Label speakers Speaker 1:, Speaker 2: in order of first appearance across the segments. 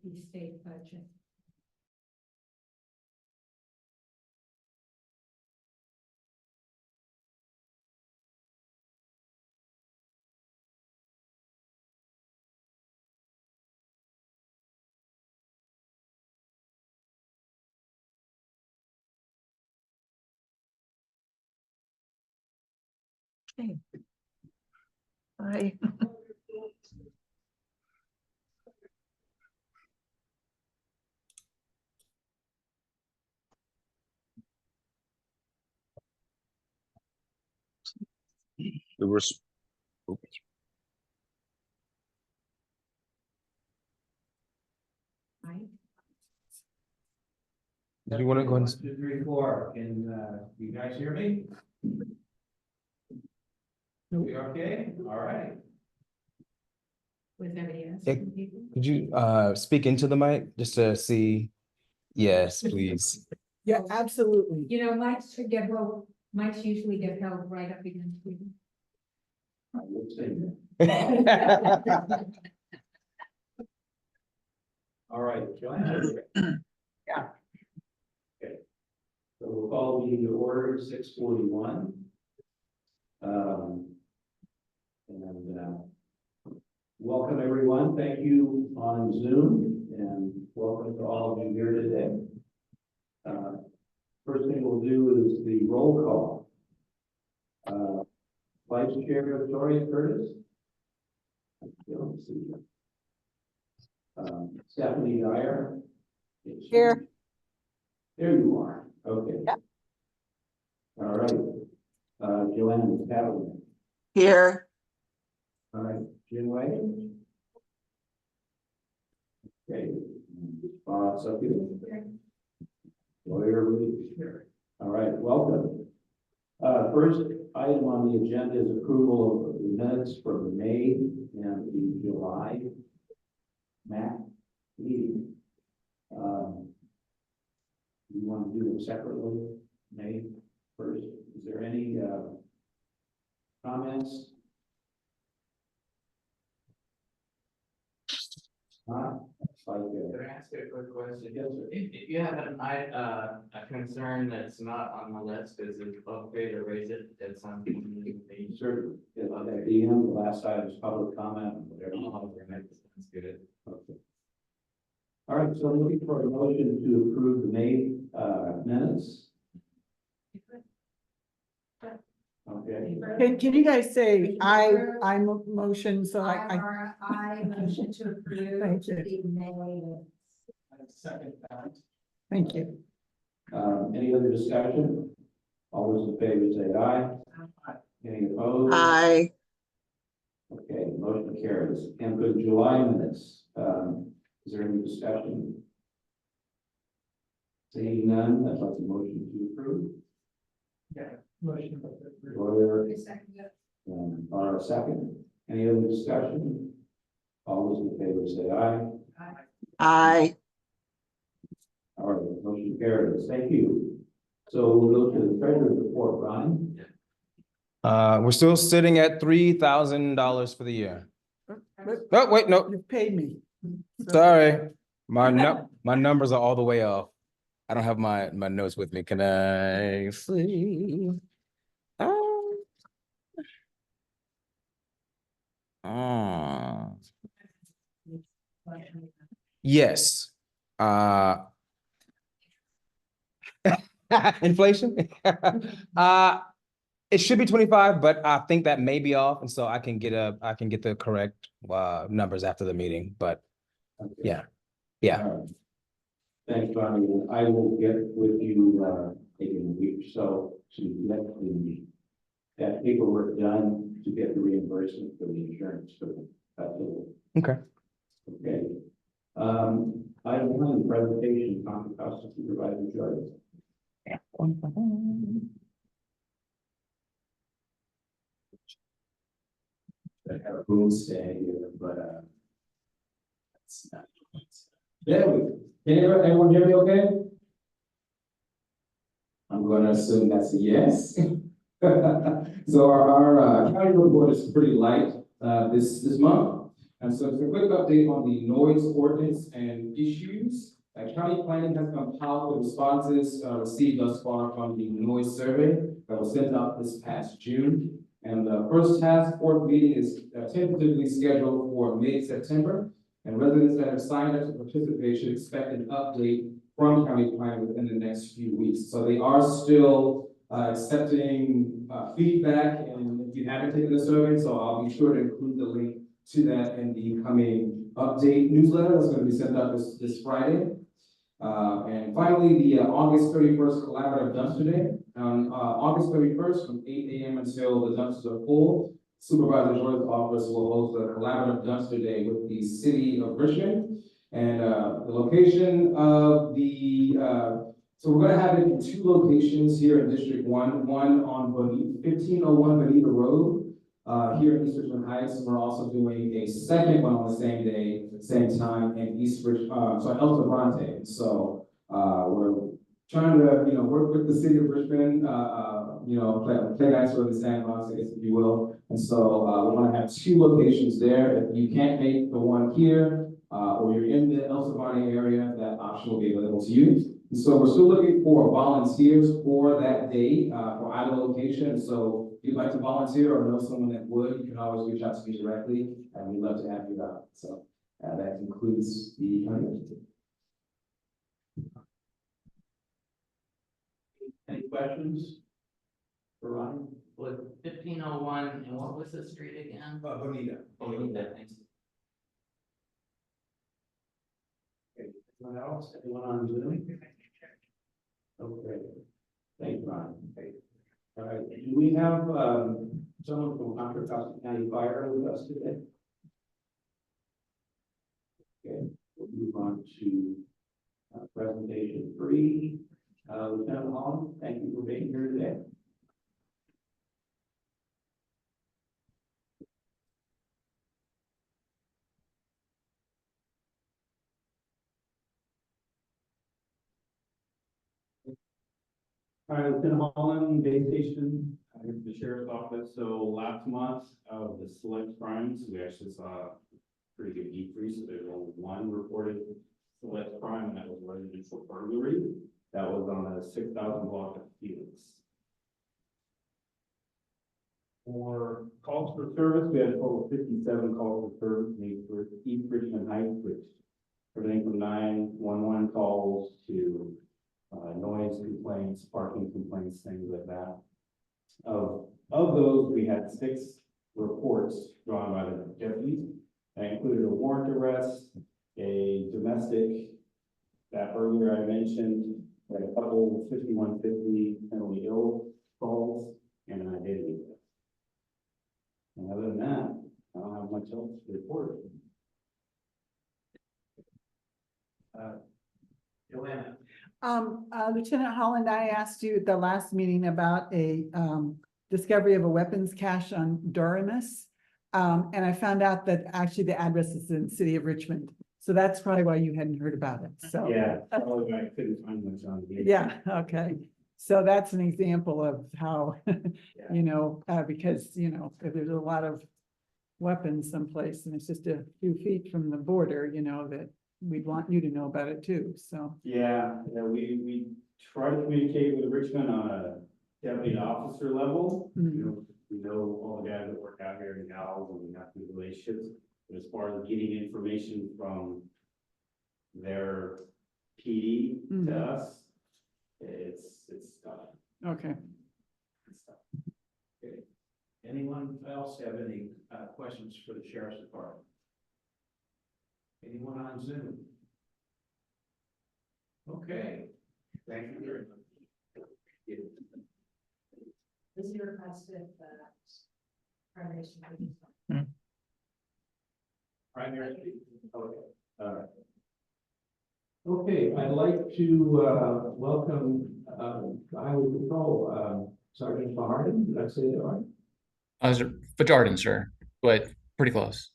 Speaker 1: the state budget.
Speaker 2: Okay. Bye.
Speaker 3: The res-
Speaker 1: Right?
Speaker 3: Do you want to go ahead?
Speaker 4: 1, 2, 3, 4. Can you guys hear me? We okay? All right.
Speaker 1: With everybody else?
Speaker 3: Yeah. Could you speak into the mic just to see? Yes, please.
Speaker 2: Yeah, absolutely.
Speaker 1: You know, mics should get held, mics usually get held right up against you.
Speaker 4: I will say that. All right, Joanne.
Speaker 2: Yeah.
Speaker 4: Okay. So we'll call the meeting to order 6:41. Welcome everyone. Thank you on Zoom and welcome to all of you here today. First thing we'll do is the roll call. Vice Chair Victoria Curtis. Stephanie Dyer.
Speaker 2: Here.
Speaker 4: There you are. Okay.
Speaker 2: Yep.
Speaker 4: All right. Joanne Cattleman.
Speaker 2: Here.
Speaker 4: All right. Jim Wade. Okay. Sucky. Lawyer Reed. All right. Welcome. First item on the agenda is approval of the minutes from the May and the July MAC meeting. You want to do them separately? May first. Is there any comments? Like,
Speaker 5: Can I ask you a quick question?
Speaker 4: yes, sir.
Speaker 5: If you have a concern that's not on the list, is it okay to raise it at some point?
Speaker 4: Certainly. At the end, the last item is public comment, whatever.
Speaker 5: That's good.
Speaker 4: Okay. All right, so looking for a motion to approve the May minutes. Okay.
Speaker 2: Can you guys say I motion so
Speaker 1: I motion to approve
Speaker 2: Thank you.
Speaker 1: the May.
Speaker 4: Second that.
Speaker 2: Thank you.
Speaker 4: Any other discussion? All those in favor say aye. Any opposed?
Speaker 2: Aye.
Speaker 4: Okay, motion carries. And for the July minutes, is there any discussion? Seeing none, I'd like a motion to approve.
Speaker 5: Yeah, motion.
Speaker 4: Lawyer, and our second. Any other discussion? All those in favor say aye.
Speaker 2: Aye.
Speaker 4: All right, motion carries. Thank you. So we'll go to the treasurer's report, Brian.
Speaker 3: We're still sitting at $3,000 for the year. Oh, wait, no,
Speaker 2: You paid me.
Speaker 3: sorry. My numbers are all the way off. I don't have my notes with me. Can I see? Yes. Inflation. It should be 25, but I think that may be off, and so I can get the correct numbers after the meeting. But
Speaker 4: Okay.
Speaker 3: yeah.
Speaker 4: All right. Thanks, Bonnie. I will get with you maybe in a week or so to get that paperwork done to get the reimbursement for the insurance for the festival.
Speaker 3: Okay.
Speaker 4: Okay. Item 1, presentation, Contra Costa Supervisor Jordan. I have a boom stay here, but that's not. There we go. Can everyone hear me okay? I'm going to assume that's a yes. So our county report is pretty light this month.
Speaker 6: And so it's a quick update on the noise ordinance and issues. County planning has compiled the responses received thus far from the noise survey that was sent out this past June. And the first task force meeting is tentatively scheduled for mid-September. And residents that have signed up to participate should expect an update from county planning within the next few weeks. So they are still accepting feedback, and if you haven't taken the survey, so I'll be sure to include the link to that in the coming update newsletter that's going to be sent out this Friday. And finally, the August 31st collaborative dumpster day. On August 31st from 8 a.m. until the dumpsters are full, Supervisor Joy's office will host a collaborative dumpster day with the city of Richmond. And the location of the, so we're gonna have it in 2 locations here in District 1, one on 1501 Bonita Road, here in East Richmond Heights. And we're also doing a second one on the same day, same time in El Sobrante. So we're trying to, work with the city of Richmond, play nice with the sandbox, I guess, if you will. And so we want to have 2 locations there. If you can't make the one here, or you're in the El Sobrante area, that option will be available to you. And so we're still looking for volunteers for that day, for either location. So if you'd like to volunteer or know someone that would, you can always reach out to me directly, and we'd love to have you out. So that concludes the
Speaker 4: Any questions for Ryan?
Speaker 5: With 1501, and what was the street again?
Speaker 6: Bonita.
Speaker 5: Bonita, thanks.
Speaker 4: Anyone else? Anyone on Zoom? Okay. Thanks, Ryan. Okay. All right. Do we have someone from Contra Costa County Fire with us today? Okay. We'll move on to presentation 3. Lieutenant Holland, thank you for being here today.
Speaker 7: All right, Lieutenant Holland, Bay Station, here at the Sheriff's Office. So last month of the select crimes, we actually saw a pretty good decrease. So there's only 1 reported select crime, and that was residential burglary. That was on the 6,000 block of Felix. For calls for service, we had a total of 57 calls for service made for East Richmond Heights, which everything from 911 calls to noise complaints, parking complaints, things like that. Of those, we had 6 reports drawn by the deputies. That included a warrant arrest, a domestic, that earlier I mentioned, a couple 5150 mentally ill calls, and an identity theft. And other than that, I don't have much else to report.
Speaker 5: Joanna.
Speaker 2: Lieutenant Holland, I asked you at the last meeting about a discovery of a weapons cache on Doremus. And I found out that actually the address is in the city of Richmond. So that's probably why you hadn't heard about it. So
Speaker 7: Yeah, probably I couldn't find much on the.
Speaker 2: yeah, okay. So that's an example of how, because, if there's a lot of weapons someplace and it's just a few feet from the border, that we'd want you to know about it too, so.
Speaker 7: Yeah, we try to communicate with Richmond on a deputy officer level.
Speaker 2: Mhm.
Speaker 7: We know all the guys that work out here in gals, and we have good relationships. But as far as getting information from their PD
Speaker 2: Mhm.
Speaker 7: to us, it's tough.
Speaker 2: Okay.
Speaker 7: It's tough.
Speaker 4: Okay. Anyone else have any questions for the Sheriff's Department? Anyone on Zoom? Okay. Thank you very much.
Speaker 1: This is your requested, primary.
Speaker 4: Primary. Okay. All right. Okay, I'd like to welcome Highway Patrol Sergeant Bahardin. Did I say that right?
Speaker 8: Fajardin, sir, but pretty close.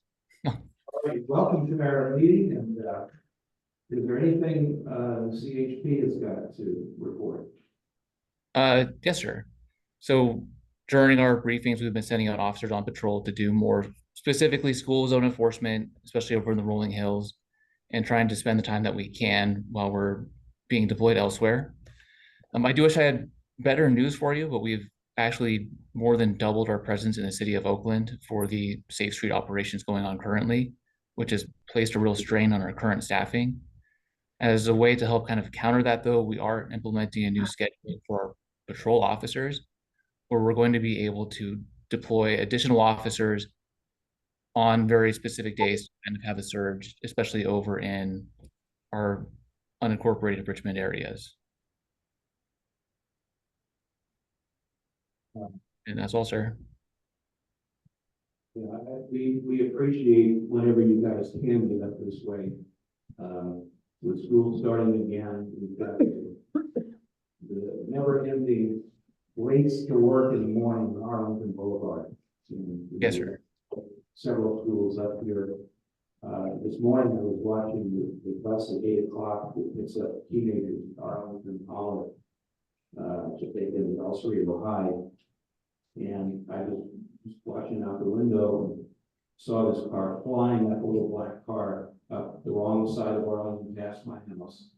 Speaker 4: All right, welcome to our meeting, and is there anything CHP has got to report?
Speaker 8: Yes, sir. So during our briefings, we've been sending out officers on patrol to do more specifically school zone enforcement, especially over in the rolling hills, and trying to spend the time that we can while we're being deployed elsewhere. I do wish I had better news for you, but we've actually more than doubled our presence in the city of Oakland for the Safe Street operations going on currently, which has placed a real strain on our current staffing. As a way to help kind of counter that, though, we are implementing a new schedule for our patrol officers, where we're going to be able to deploy additional officers on very specific days to kind of have a surge, especially over in our unincorporated Richmond areas. And that's all, sir.
Speaker 4: Yeah, we appreciate whenever you guys can get up this way. With school starting again, we've got the never-ending race to work in the morning on Arlington Boulevard.
Speaker 8: Yes, sir.
Speaker 4: Several schools up here. This morning I was watching the bus at 8 o'clock that picks up teenagers at Arlington College to take in the Oswego High. And I was just watching out the window and saw this car flying, that little black car, up the wrong side of Arlington past my house,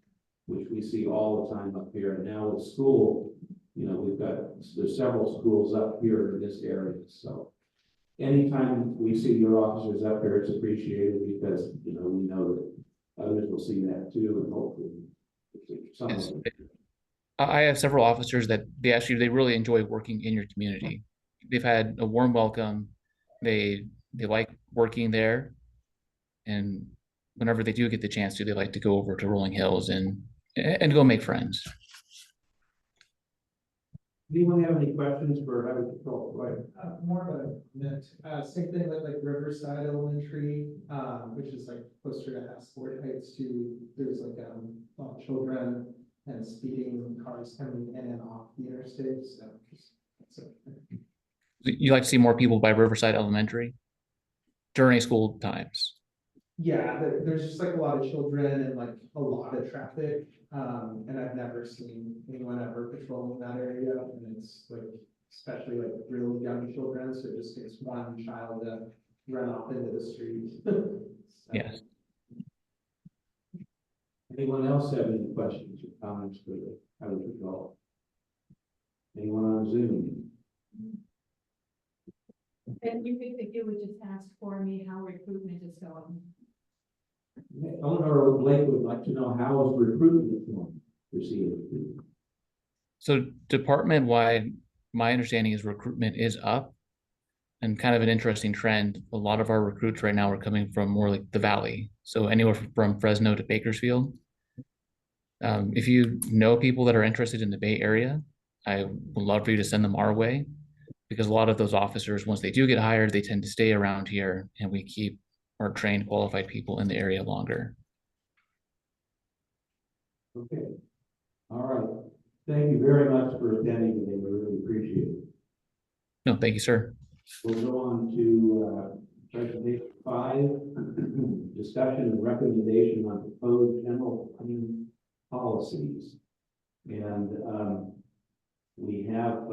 Speaker 4: which we see all the time up here. And now with school, you know, there's several schools up here in this area. So anytime we see your officers up here, it's appreciated because, you know, we know that others will see that too, and hopefully some of them.
Speaker 8: I have several officers that they really enjoy working in your community. They've had a warm welcome. They like working there, and whenever they do get the chance to, they like to go over to Rolling Hills and go make friends.
Speaker 4: Anyone have any questions for Highway Patrol? Go ahead.
Speaker 9: More of a comment, same thing with like Riverside Elementary, which is like closer to Assport Heights too. There's like a lot of children and speeding cars coming in and off the interstate. So
Speaker 8: You like to see more people by Riverside Elementary during school times?
Speaker 9: yeah, there's just like a lot of children and like a lot of traffic. And I've never seen anyone ever patrolling that area, and it's like, especially like really young children, so it just takes one child to run off into the street. So.
Speaker 8: Yes.
Speaker 4: Anyone else have any questions or comments for the Highway Patrol? Anyone on Zoom?
Speaker 1: And you think that you would just ask for me how recruitment is going?
Speaker 4: Eleanor Blake would like to know how is recruitment going proceeding?
Speaker 8: So department-wide, my understanding is recruitment is up, and kind of an interesting trend. A lot of our recruits right now are coming from more like the Valley. So anywhere from Fresno to Bakersfield. If you know people that are interested in the Bay Area, I would love for you to send them our way, because a lot of those officers, once they do get hired, they tend to stay around here, and we keep our trained, qualified people in the area longer.
Speaker 4: Okay. All right. Thank you very much for attending today. We really appreciate it.
Speaker 8: No, thank you, sir.
Speaker 4: We'll go on to presentation 5, discussion and recommendation on proposed general plan policies. And we have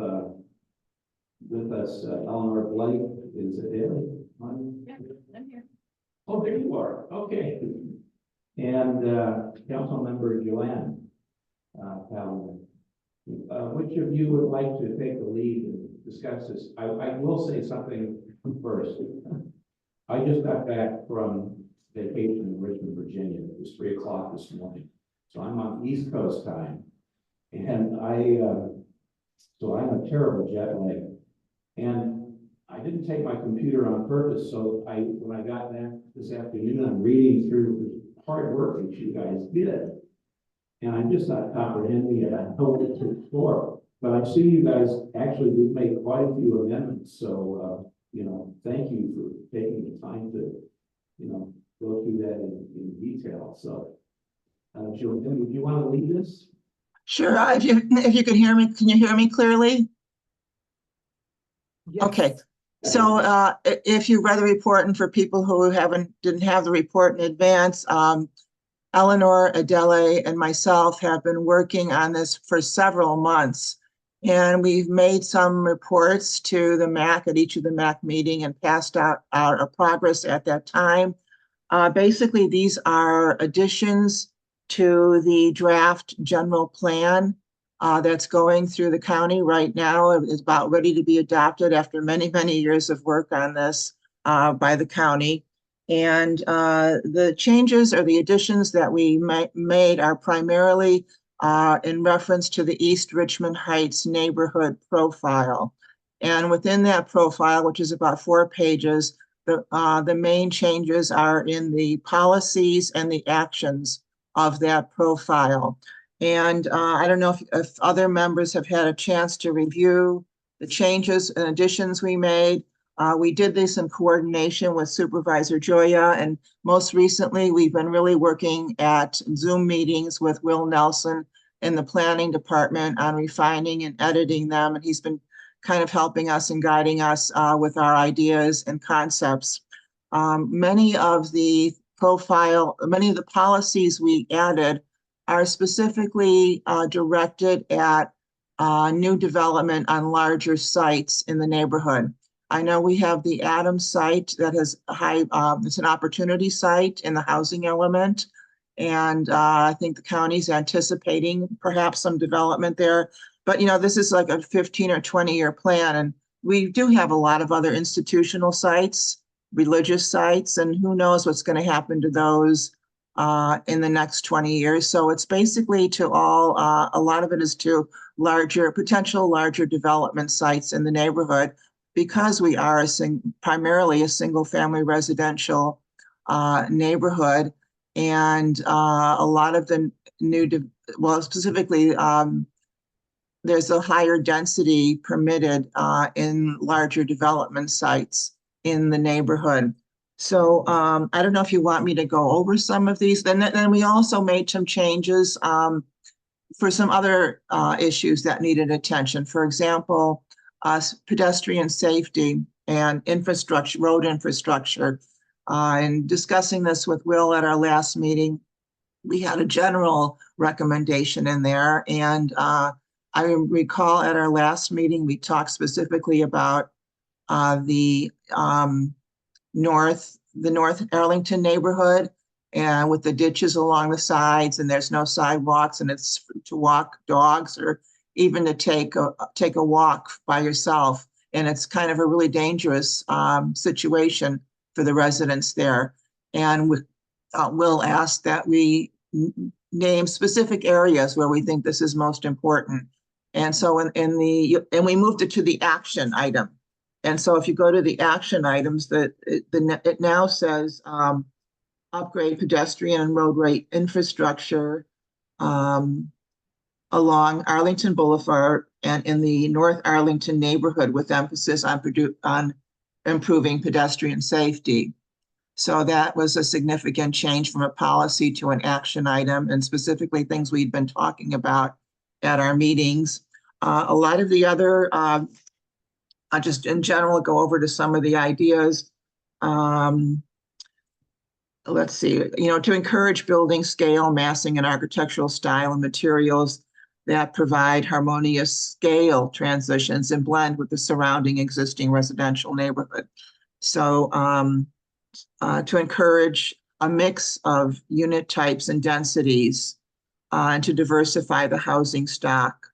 Speaker 4: with us Eleanor Blake. Is it Haley?
Speaker 1: Yeah, I'm here.
Speaker 4: Oh, there you are. Okay. And Council Member Joanne Powell. Which of you would like to take the lead and discuss this? I will say something first. I just got back from vacation in Richmond, Virginia. It was 3 o'clock this morning. So I'm on East Coast time. And so I'm a terrible jet lag. And I didn't take my computer on purpose. So when I got back this afternoon, I'm reading through the hard work that you guys did. And I'm just not comprehending it. I know what to explore, but I see you guys actually did make quite a few amendments. So, you know, thank you for taking the time to, you know, go through that in detail. So, Joanne, would you want to lead this?
Speaker 10: Sure. If you can hear me, can you hear me clearly?
Speaker 2: Yes.
Speaker 10: Okay. So if you read the report, and for people who didn't have the report in advance, Eleanor, Adele, and myself have been working on this for several months. And we've made some reports to the MAC at each of the MAC meeting and passed out our progress at that time. Basically, these are additions to the draft general plan that's going through the county right now. It is about ready to be adopted after many, many years of work on this by the county. And the changes or the additions that we made are primarily in reference to the East Richmond Heights neighborhood profile. And within that profile, which is about 4 pages, the main changes are in the policies and the actions of that profile. And I don't know if other members have had a chance to review the changes and additions we made. We did this in coordination with Supervisor Joya, and most recently, we've been really working at Zoom meetings with Will Nelson in the planning department on refining and editing them, and he's been kind of helping us and guiding us with our ideas and concepts. Many of the policies we added are specifically directed at new development on larger sites in the neighborhood. I know we have the Adams site that has a high, it's an opportunity site in the housing element. And I think the county's anticipating perhaps some development there. But, you know, this is like a 15 or 20-year plan. And we do have a lot of other institutional sites, religious sites, and who knows what's going to happen to those in the next 20 years. So it's basically to all, a lot of it is to potential larger development sites in the neighborhood, because we are primarily a single family residential neighborhood. And a lot of the specifically, there's a higher density permitted in larger development sites in the neighborhood. So I don't know if you want me to go over some of these. Then we also made some changes for some other issues that needed attention. For example, pedestrian safety and infrastructure, road infrastructure. And discussing this with Will at our last meeting, we had a general recommendation in there. And I recall at our last meeting, we talked specifically about the North Arlington neighborhood, and with the ditches along the sides, and there's no sidewalks, and it's to walk dogs or even to take a walk by yourself. And it's kind of a really dangerous situation for the residents there. And Will ask that we name specific areas where we think this is most important. And so and we moved it to the action item. And so if you go to the action items, it now says upgrade pedestrian and roadway infrastructure along Arlington Boulevard and in the North Arlington neighborhood, with emphasis on improving pedestrian safety. So that was a significant change from a policy to an action item, and specifically things we'd been talking about at our meetings. A lot of the other, I'll just in general go over to some of the ideas. Let's see, to encourage building scale, massing, and architectural style and materials that provide harmonious scale transitions and blend with the surrounding existing residential neighborhood. So to encourage a mix of unit types and densities and to diversify the housing stock,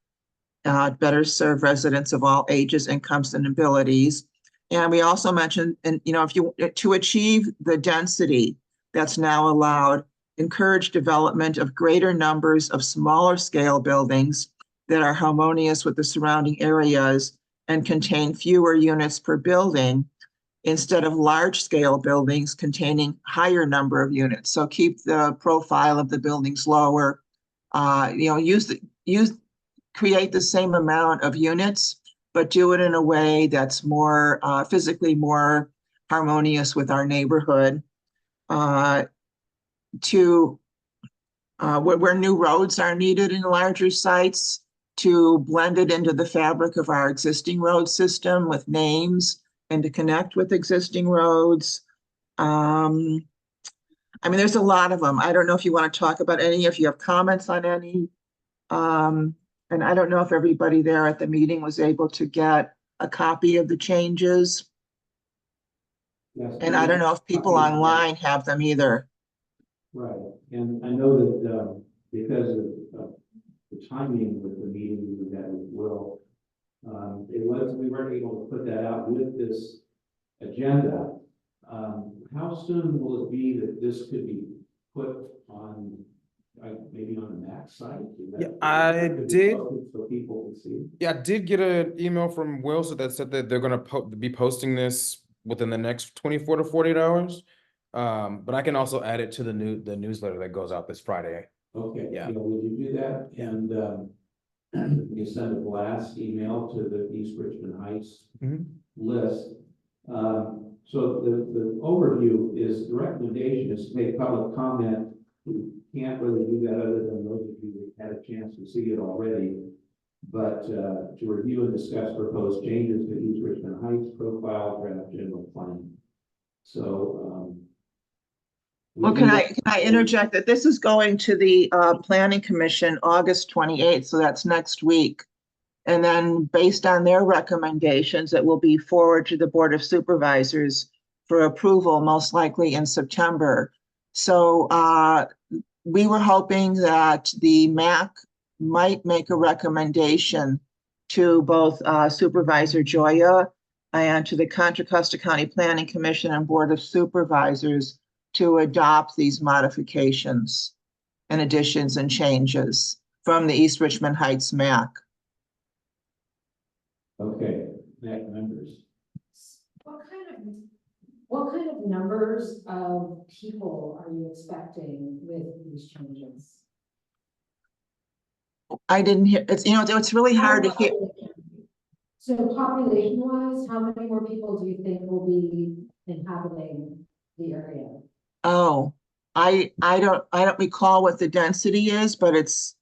Speaker 10: better serve residents of all ages, incomes, and abilities. And we also mentioned, to achieve the density that's now allowed, encourage development of greater numbers of smaller scale buildings that are harmonious with the surrounding areas and contain fewer units per building, instead of large scale buildings containing higher number of units. So keep the profile of the buildings lower, create the same amount of units, but do it in a way that's more physically more harmonious with our neighborhood. Where new roads are needed in larger sites, to blend it into the fabric of our existing road system with names and to connect with existing roads. There's a lot of them. I don't know if you want to talk about any, if you have comments on any. And I don't know if everybody there at the meeting was able to get a copy of the changes.
Speaker 4: Yes,
Speaker 10: And I don't know if people
Speaker 4: copies,
Speaker 10: online have them either.
Speaker 4: right, and I know that, because of the timing with the meeting we had with Will, we weren't able to put that out with this agenda. How soon will it be that this could be put on, maybe on the MAC site?
Speaker 3: Yeah, I did.
Speaker 4: So people can see.
Speaker 3: Yeah, I did get an email from Will that said that they're gonna be posting this within the next 24 to 48 hours. But I can also add it to the newsletter that goes out this Friday.
Speaker 4: Okay,
Speaker 3: Yeah.
Speaker 4: would you do that? And you send a blast email to the East Richmond Heights
Speaker 3: Mhm.
Speaker 4: list. So the overview is, the recommendation is to make public comment. We can't really do that other than those of you that had a chance to see it already. But to review and discuss proposed changes to East Richmond Heights profile draft general plan. So
Speaker 10: Well, can I interject that this is going to the Planning Commission August 28th, so that's next week. And then based on their recommendations, it will be forward to the Board of Supervisors for approval, most likely in September. So we were hoping that the MAC might make a recommendation to both Supervisor Joya and to the Contra Costa County Planning Commission and Board of Supervisors to adopt these modifications and additions and changes from the East Richmond Heights MAC.
Speaker 4: okay, MAC members.
Speaker 1: What kind of numbers of people are you expecting with these changes?
Speaker 10: I didn't hear, it's really hard to hear.
Speaker 1: So population wise, how many more people do you think will be inhabiting the area?
Speaker 10: Oh, I don't recall what the density is, but it's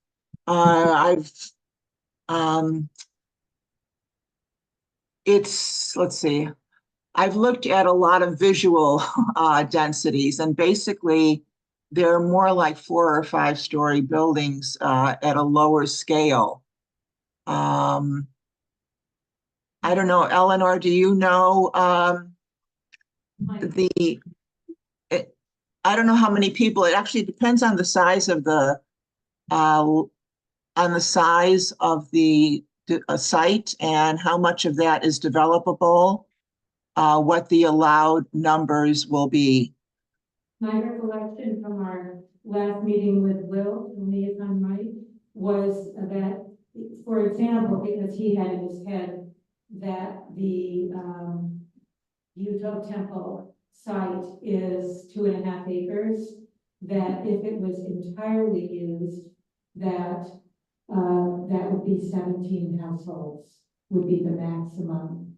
Speaker 10: let's see. I've looked at a lot of visual densities, and basically they're more like 4 or 5 story buildings at a lower scale. I don't know, Eleanor, do you know I don't know how many people. It actually depends on the size of the site and how much of that is developable, what the allowed numbers will be.
Speaker 1: My recollection from our last meeting with Will, tell me if I'm right, was that, for example, because he had in his head that the Utah Temple site is 2.5 acres, that if it was entirely used, that that would be 17 households would be the maximum.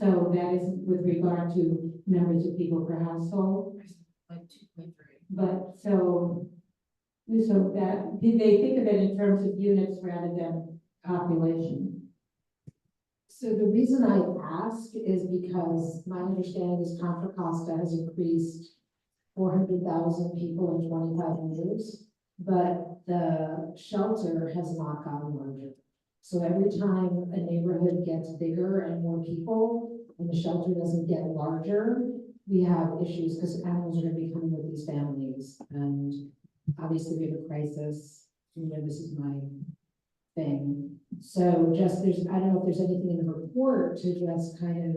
Speaker 1: So that is with regard to numbers of people per household. Like 2.3. But so that they think of it in terms of units rather than population. So the reason I ask is because my understanding is Contra Costa has increased 400,000 people in 25 years, but the shelter has not gotten larger. So every time a neighborhood gets bigger and more people, and the shelter doesn't get larger, we have issues because animals are going to be coming with these families. And obviously we have a crisis. This is my thing. So just I don't know if there's anything in the report to just kind of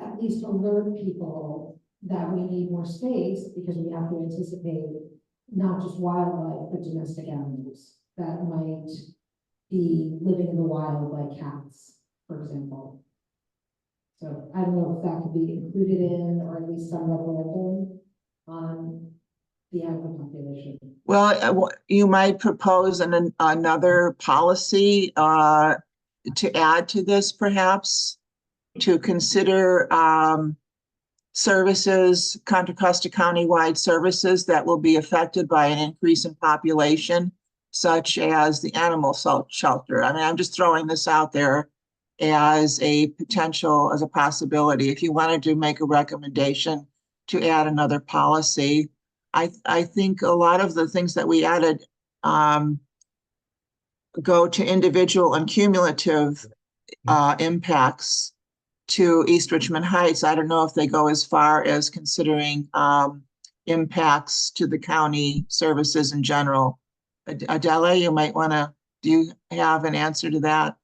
Speaker 1: at least alert people that we need more space because we have to anticipate not just wildlife, but domestic animals that might be living in the wild, like cats, for example. So I don't know if that could be included in, or at least some referendum on the animal population.
Speaker 10: Well, you might propose another policy to add to this, perhaps, to consider services, Contra Costa County-wide services that will be affected by an increase in population, such as the animal shelter. I mean, I'm just throwing this out there as a potential, as a possibility. If you wanted to make a recommendation to add another policy, I think a lot of the things that we added go to individual and cumulative impacts to East Richmond Heights. I don't know if they go as far as considering impacts to the county services in general. Adela, you might want to, do you have an answer to that?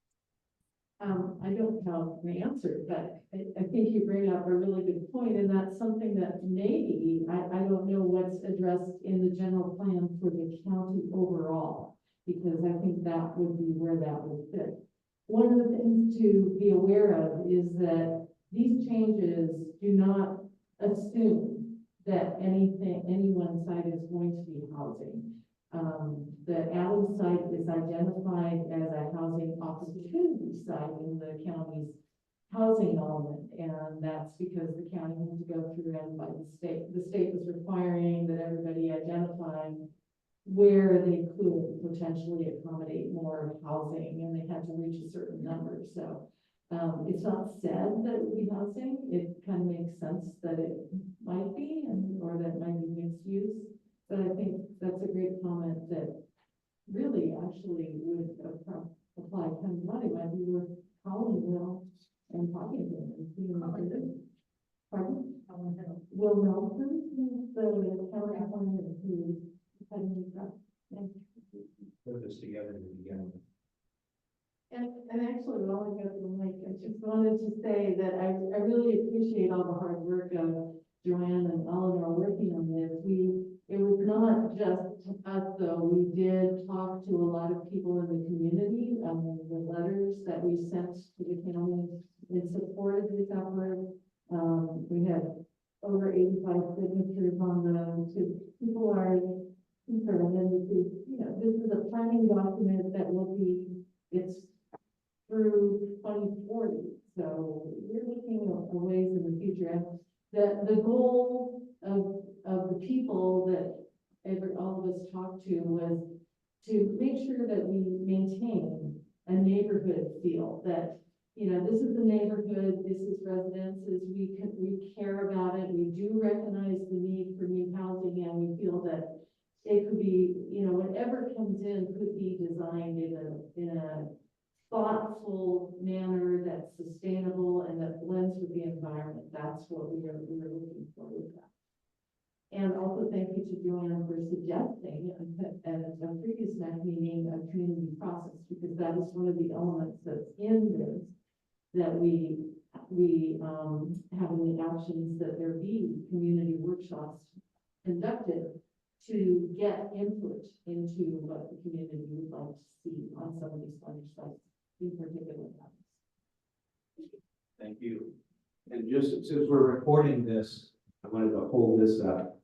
Speaker 1: I don't have an answer, but I think you bring up a really good point, and that's something that maybe, I don't know what's addressed in the general plan for the county overall, because I think that would be where that would fit. One of the things to be aware of is that these changes do not assume that any one site is going to be housing. The Adams site is identified as a housing opportunity site in the county's housing element, and that's because the county had to go through and by the state. The state was requiring that everybody identify where they could potentially accommodate more housing, and they had to reach a certain number. So it's not said that it would be housing. It kind of makes sense that it might be, or that it might be mixed use. But I think that's a great comment that really actually would apply kind of money. Might be worth calling Will and talking to him and seeing what they do. Pardon? Will Nelson, who's the county planner who's heading this up.
Speaker 4: Put this together to begin with.
Speaker 1: And actually, while I got the mic, I just wanted to say that I really appreciate all the hard work of Joanne and Eleanor working on this. It was not just us, though. We did talk to a lot of people in the community. The letters that we sent to the county in support of this effort. We had over 85 signatures on them. People are concerned, and this is a planning document that will be, it's through 2040. So we're looking at ways in the future. And the goal of the people that all of us talked to was to make sure that we maintain a neighborhood feel, that this is the neighborhood, this is residences, we care about it, we do recognize the need for new housing, and we feel that it could be, whatever comes in could be designed in a thoughtful manner that's sustainable and that blends with the environment. That's what we are looking for with that. And also thank you to Joanne for suggesting at a previous NAC meeting a community process, because that is one of the elements that's in this, that we have in the actions, that there be community workshops conducted to get input into what the community would like to see on some of these large sites in particular.
Speaker 4: Thank you. And just since we're recording this, I wanted to hold this up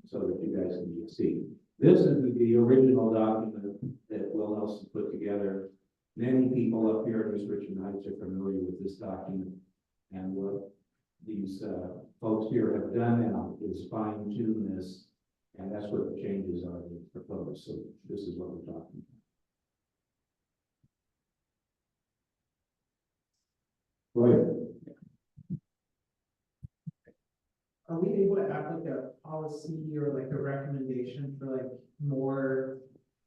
Speaker 4: so that you guys can see. This is the original document that Will Nelson put together. Many people up here in East Richmond Heights are familiar with this document, and what these folks here have done now is fine tune this, and that's what the changes are proposed. So this is what we're talking about. Right.
Speaker 9: Are we able to add like a policy or like a recommendation for like more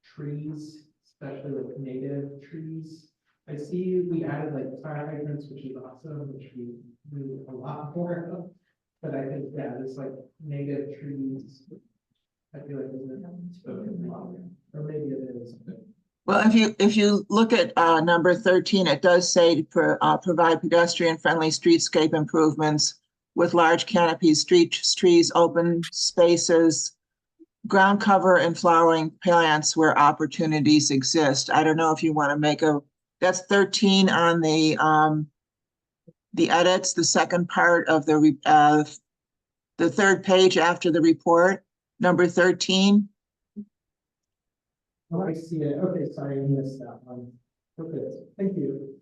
Speaker 9: trees, especially like native trees? I see we added like fire hydrants, which is awesome, which we do a lot more of. But I think, yeah, it's like native trees. I feel like it's spoken about, or maybe it is.
Speaker 10: Well, if you look at number 13, it does say to provide pedestrian-friendly streetscape improvements with large canopies, streets, trees, open spaces, ground cover, and flowering plants where opportunities exist. I don't know if you want to make that's 13 on the edits, the second part of the third page after the report, number 13.
Speaker 9: Oh, I see it. Okay, sorry, I missed that one. Okay, thank you.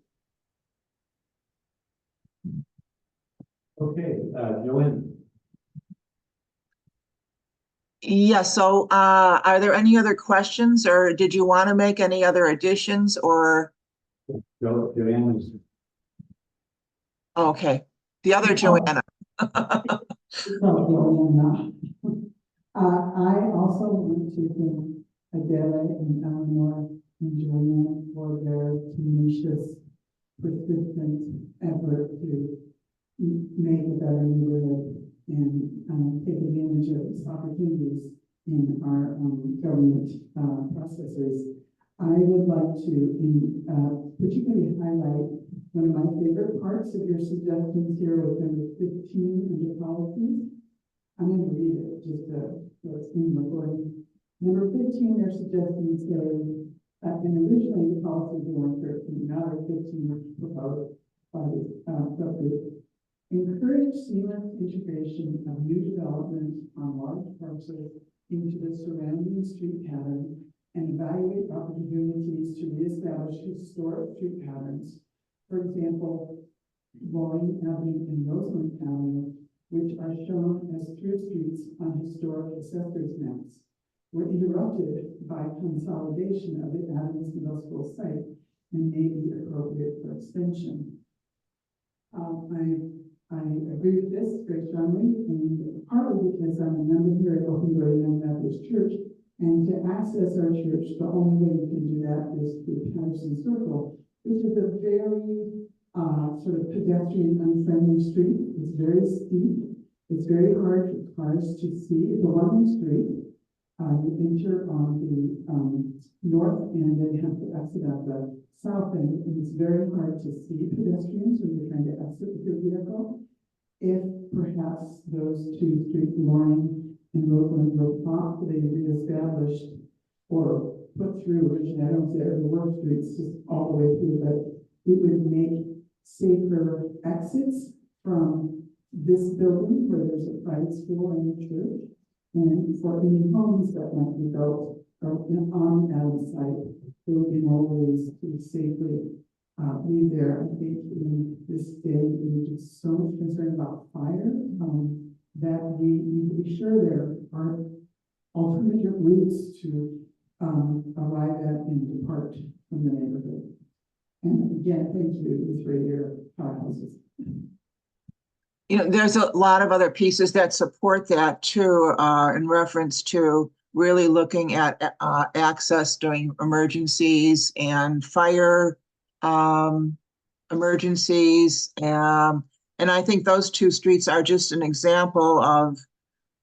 Speaker 4: Okay, Joanne.
Speaker 10: Yeah, so are there any other questions, or did you want to make any other additions, or?
Speaker 4: Joanne is.
Speaker 10: Okay, the other Joanna.
Speaker 11: I also want to thank Adele and Eleanor
Speaker 2: and Joanne for their tenacious, persistent effort to make a better neighborhood and take advantage of these opportunities in our government processes. I would like to particularly highlight one of my favorite parts of your suggestions here with number 15 under policies. I'm going to read it just so it's in recording. Number 15, they're suggesting say, and originally the policies were 13, now they're 15 proposed by the subgroup. Encourage seamless integration of new development on large parcels into the surrounding street pattern and evaluate opportunities to reestablish historic street patterns. For example, Loring Avenue and Roseland Avenue, which are shown as through streets on historic assessors maps, were interrupted by consolidation of the Adams Middle School site and may be appropriate for extension. I agree with this very strongly, and partly because I'm a member here at Open Door Young Methodist Church, and to access our church, the only way we can do that is through Patterson Circle, which is a very sort of pedestrian unfriendly street. It's very steep. It's very hard for cars to see. It's a one-way street. You enter on the north end and you have to exit at the south end, and it's very hard to see pedestrians when you're trying to exit with your vehicle. If perhaps those two streets, Loring and Roseland, were properly reestablished or put through, originally, I don't say there were streets just all the way through, but it would make safer exits from this building where there's a private school and a church, and for any homes that might be built on the Adams site, there would be more ways to safely be there. I think in this day, we're just so much concerned about fire that we need to be sure there are alternative routes to arrive at and depart from the neighborhood. And again, thank you, these radio powerhouses.
Speaker 10: You know, there's a lot of other pieces that support that too, in reference to really looking at access during emergencies and fire emergencies. And I think those two streets are just an example of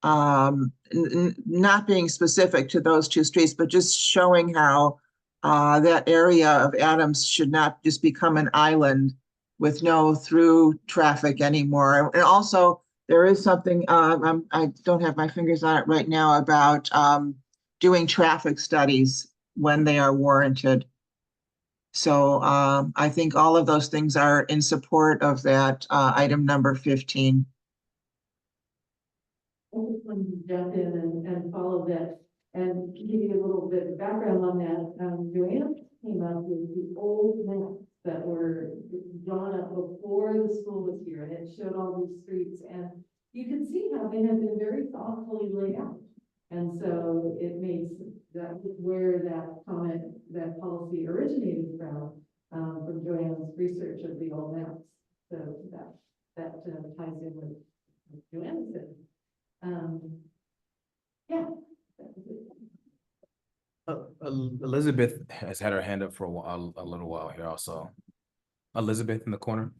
Speaker 10: not being specific to those two streets, but just showing how that area of Adams should not just become an island with no through traffic anymore. And also, there is something, I don't have my fingers on it right now, about doing traffic studies when they are warranted. So I think all of those things are in support of that item number 15.
Speaker 1: I just wanted to jump in and follow that and give you a little bit of background on that. Joanne came up with the old maps that were drawn up before the school was here, and it showed all these streets, and you can see how they have been very thoughtfully laid out. And so it makes that where that comment, that policy originated from Joanne's research of the old maps. So that ties in with Joanne said. Yeah.
Speaker 3: Elizabeth has had her hand up for a little while here also. Elizabeth in the corner.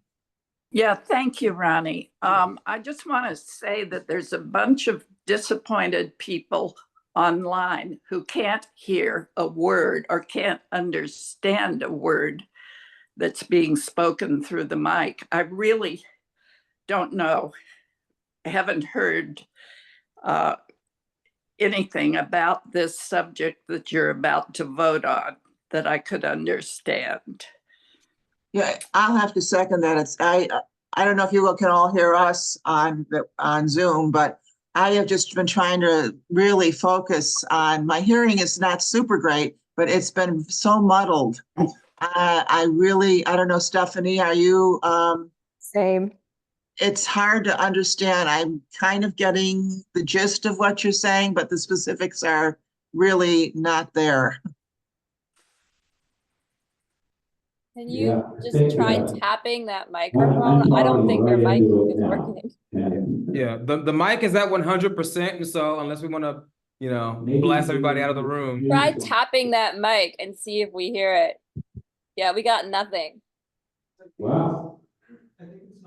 Speaker 11: Yeah, thank you, Ronnie. I just want to say that there's a bunch of disappointed people online who can't hear a word or can't understand a word that's being spoken through the mic. I really don't know. I haven't heard anything about this subject that you're about to vote on that I could understand.
Speaker 10: Yeah, I'll have to second that. I don't know if you can all hear us on Zoom, but I have just been trying to really focus on, my hearing is not super great, but it's been so muddled. I don't know, Stephanie, are you?
Speaker 12: Same.
Speaker 10: It's hard to understand. I'm kind of getting the gist of what you're saying, but the specifics are really not there.
Speaker 12: Can you
Speaker 4: Yeah,
Speaker 12: just try tapping that microphone? I don't think your mic is working.
Speaker 3: Yeah, the mic is at 100%, so unless we want to you know,
Speaker 4: Maybe
Speaker 3: blast everybody out of the room.
Speaker 12: Try tapping that mic and see if we hear it. Yeah, we got nothing.
Speaker 4: Wow.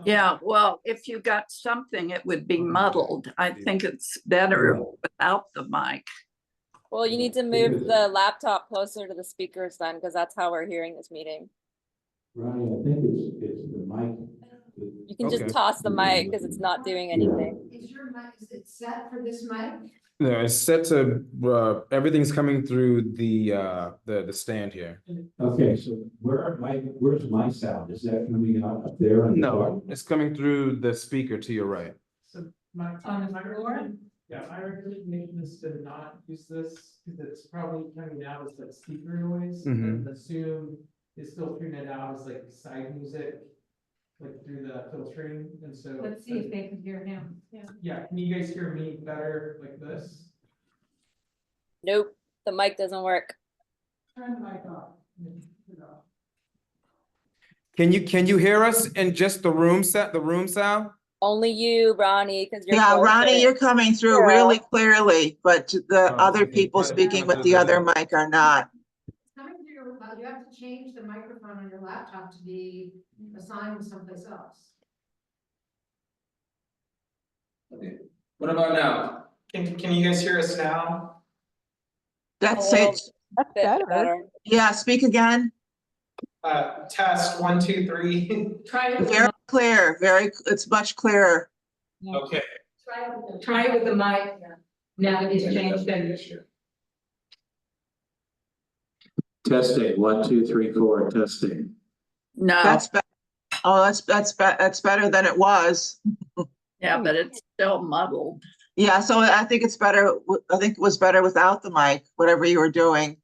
Speaker 11: Yeah, well, if you got something, it would be muddled. I think it's better without the mic.
Speaker 12: Well, you need to move the laptop closer to the speakers then, because that's how we're hearing this meeting.
Speaker 4: Ronnie, I think it's the mic.
Speaker 12: You can just toss the mic because it's not doing anything.
Speaker 1: Is your mic, is it set for this mic?
Speaker 3: No, it's set to, everything's coming through the stand here.
Speaker 4: Okay, so where's my sound? Is that coming out up there? on the
Speaker 3: No,
Speaker 4: bottom?
Speaker 3: it's coming through the speaker to your right.
Speaker 9: So my, my recommendation is to not use this, because it's probably coming out as like speaker noise, and the Zoom is filtering it out as like side music, like through the filtering, and so.
Speaker 1: Let's see if they can hear him. Yeah.
Speaker 9: Yeah, can you guys hear me better like this?
Speaker 12: Nope, the mic doesn't work.
Speaker 9: Turn the mic off.
Speaker 3: Can you hear us in just the room sound?
Speaker 12: Only you, Ronnie, because you're
Speaker 10: Yeah,
Speaker 12: closer.
Speaker 10: Ronnie, you're coming through really clearly, but the other people speaking with the other mic are not.
Speaker 1: You have to change the microphone on your laptop to be assigned someplace else.
Speaker 6: What about now? Can you guys hear us now?
Speaker 10: That's
Speaker 12: Oh,
Speaker 10: it.
Speaker 12: That's better.
Speaker 10: Yeah, speak again.
Speaker 6: Test 1, 2, 3.
Speaker 1: Try it.
Speaker 10: Very clear, it's much clearer.
Speaker 6: Okay.
Speaker 1: Try it with the mic. Now that he's changed it.
Speaker 4: Testing, 1, 2, 3, 4, testing.
Speaker 11: No,
Speaker 10: That's that's better than it was.
Speaker 11: yeah, but it's still muddled.
Speaker 10: Yeah, so I think it's better, I think it was better without the mic, whatever you were doing.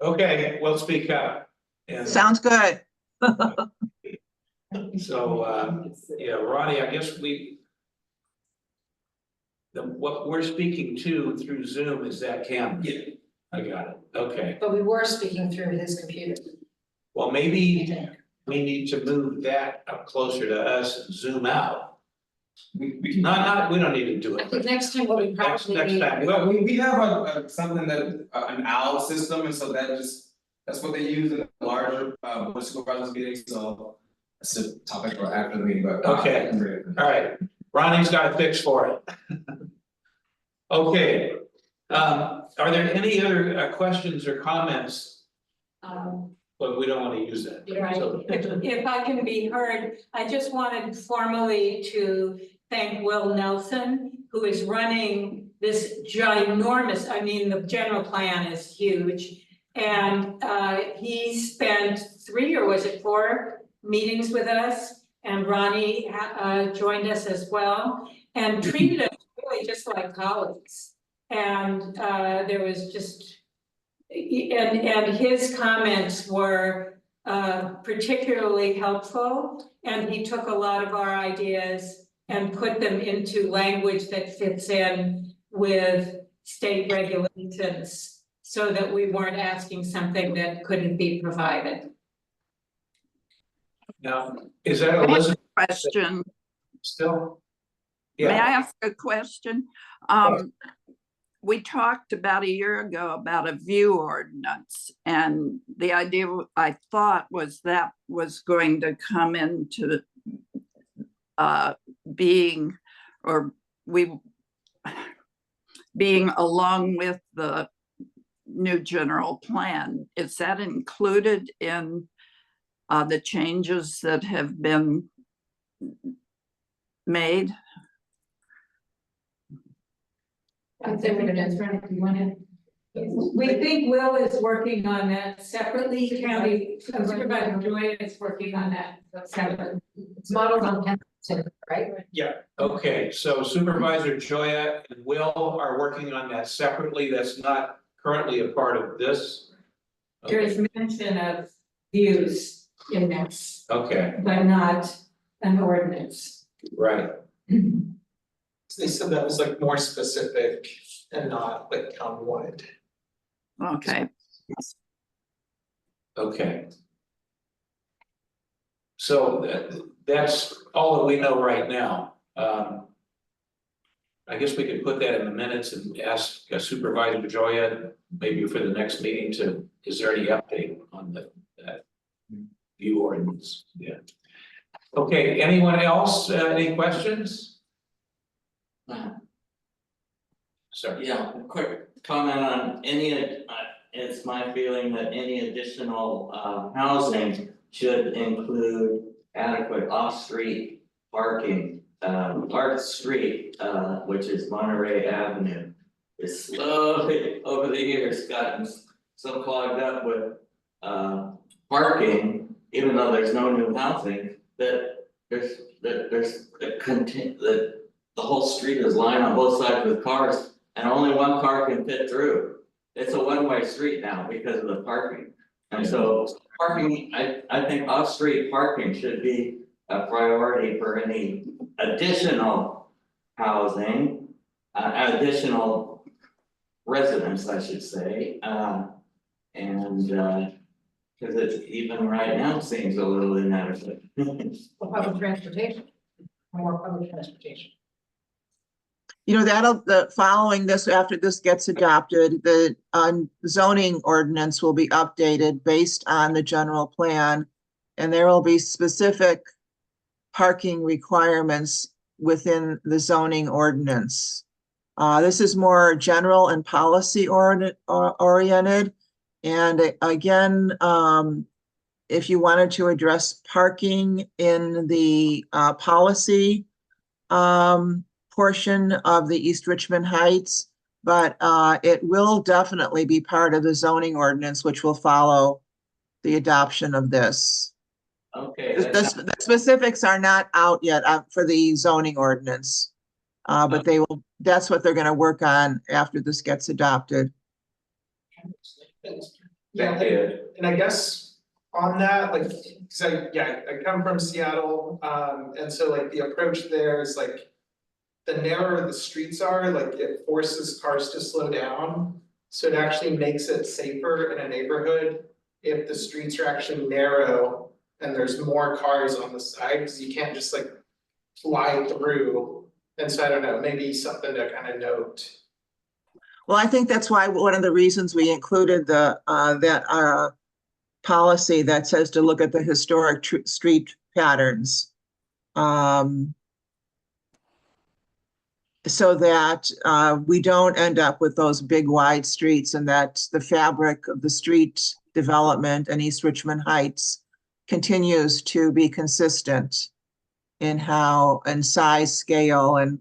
Speaker 13: Okay, we'll speak up. And
Speaker 10: Sounds good.
Speaker 13: so, yeah, Ronnie, I guess what we're speaking to through Zoom is that camera. Yeah. I got it. Okay.
Speaker 1: But we were speaking through his computer.
Speaker 13: Well, maybe we need to move that up closer to us and zoom out. We don't need to do
Speaker 1: I
Speaker 13: it.
Speaker 1: think next time what we probably
Speaker 13: Next
Speaker 1: need.
Speaker 13: time.
Speaker 6: Well, we have something that, an OWL system, and so that's what they use in the larger, board of supervisors meetings, so. That's a topic for after the meeting, but.
Speaker 13: Okay. All right, Ronnie's got a fix for it. Okay, are there any other questions or comments? But we don't want to use that.
Speaker 1: Right.
Speaker 13: So-
Speaker 1: If I can be heard, I just wanted formally to thank Will Nelson, who is running this ginormous, I mean, the general plan is huge. And he spent 3 or was it 4 meetings with us, and Ronnie joined us as well, and treated us really just like colleagues. And there was just, and his comments were particularly helpful, and he took a lot of our ideas and put them into language that fits in with state regulations, so that we weren't asking something that couldn't be provided.
Speaker 13: Now, is that a list
Speaker 11: Question,
Speaker 13: still?
Speaker 11: may I
Speaker 13: Yeah,
Speaker 11: ask a question? We talked about a year ago about a view ordinance, and the idea I thought was that was going to come into being along with the new general plan. Is that included in the changes that have been made?
Speaker 1: I'd say we're just trying to want to. We think Will is working on that separately. County Supervisor Joy is working on that separately. It's modeled on 10%, right?
Speaker 13: yeah, okay, so Supervisor Joya and Will are working on that separately, that's not currently a part of this.
Speaker 1: There is mention of views in this,
Speaker 13: Okay,
Speaker 1: but not an ordinance.
Speaker 13: right,
Speaker 6: They said that was like more specific and not like countywide.
Speaker 11: Okay,
Speaker 13: okay. So that's all that we know right now. I guess we could put that in the minutes and ask Supervisor Joya, maybe for the next meeting is there any update on that view ordinance? Yeah. Okay, anyone else, any questions? Sorry.
Speaker 5: Yeah, a quick comment on it's my feeling that any additional housing should include adequate off-street parking. Our street, which is Monterey Avenue, is slowly over the years gotten so clogged up with parking, even though there's no new housing, that the whole street is lined on both sides with cars and only one car can fit through. It's a one-way street now because of the parking. And so parking, I think off-street parking should be a priority for any additional housing, additional residents, I should say. Because it's even right now seems a little inadequate.
Speaker 14: Public transportation, more public transportation.
Speaker 10: You know, following this, after this gets adopted, the zoning ordinance will be updated based on the general plan. And there will be specific parking requirements within the zoning ordinance. This is more general and policy oriented. And again, if you wanted to address parking in the policy portion of the East Richmond Heights, but it will definitely be part of the zoning ordinance, which will follow the adoption of this.
Speaker 5: Okay.
Speaker 10: The specifics are not out yet for the zoning ordinance, but that's what they're going to work on after this gets adopted.
Speaker 9: Yeah, and I guess on that, like, cause I come from Seattle, and so like the approach there is like, the narrower the streets are, like it forces cars to slow down. So it actually makes it safer in a neighborhood if the streets are actually narrow and there's more cars on the side, because you can't just like fly through. And so I don't know, maybe something to kind of note.
Speaker 10: Well, I think that's why one of the reasons we included that policy that says to look at the historic street patterns. So that we don't end up with those big wide streets, and that the fabric of the street development in East Richmond Heights continues to be consistent in size, scale, and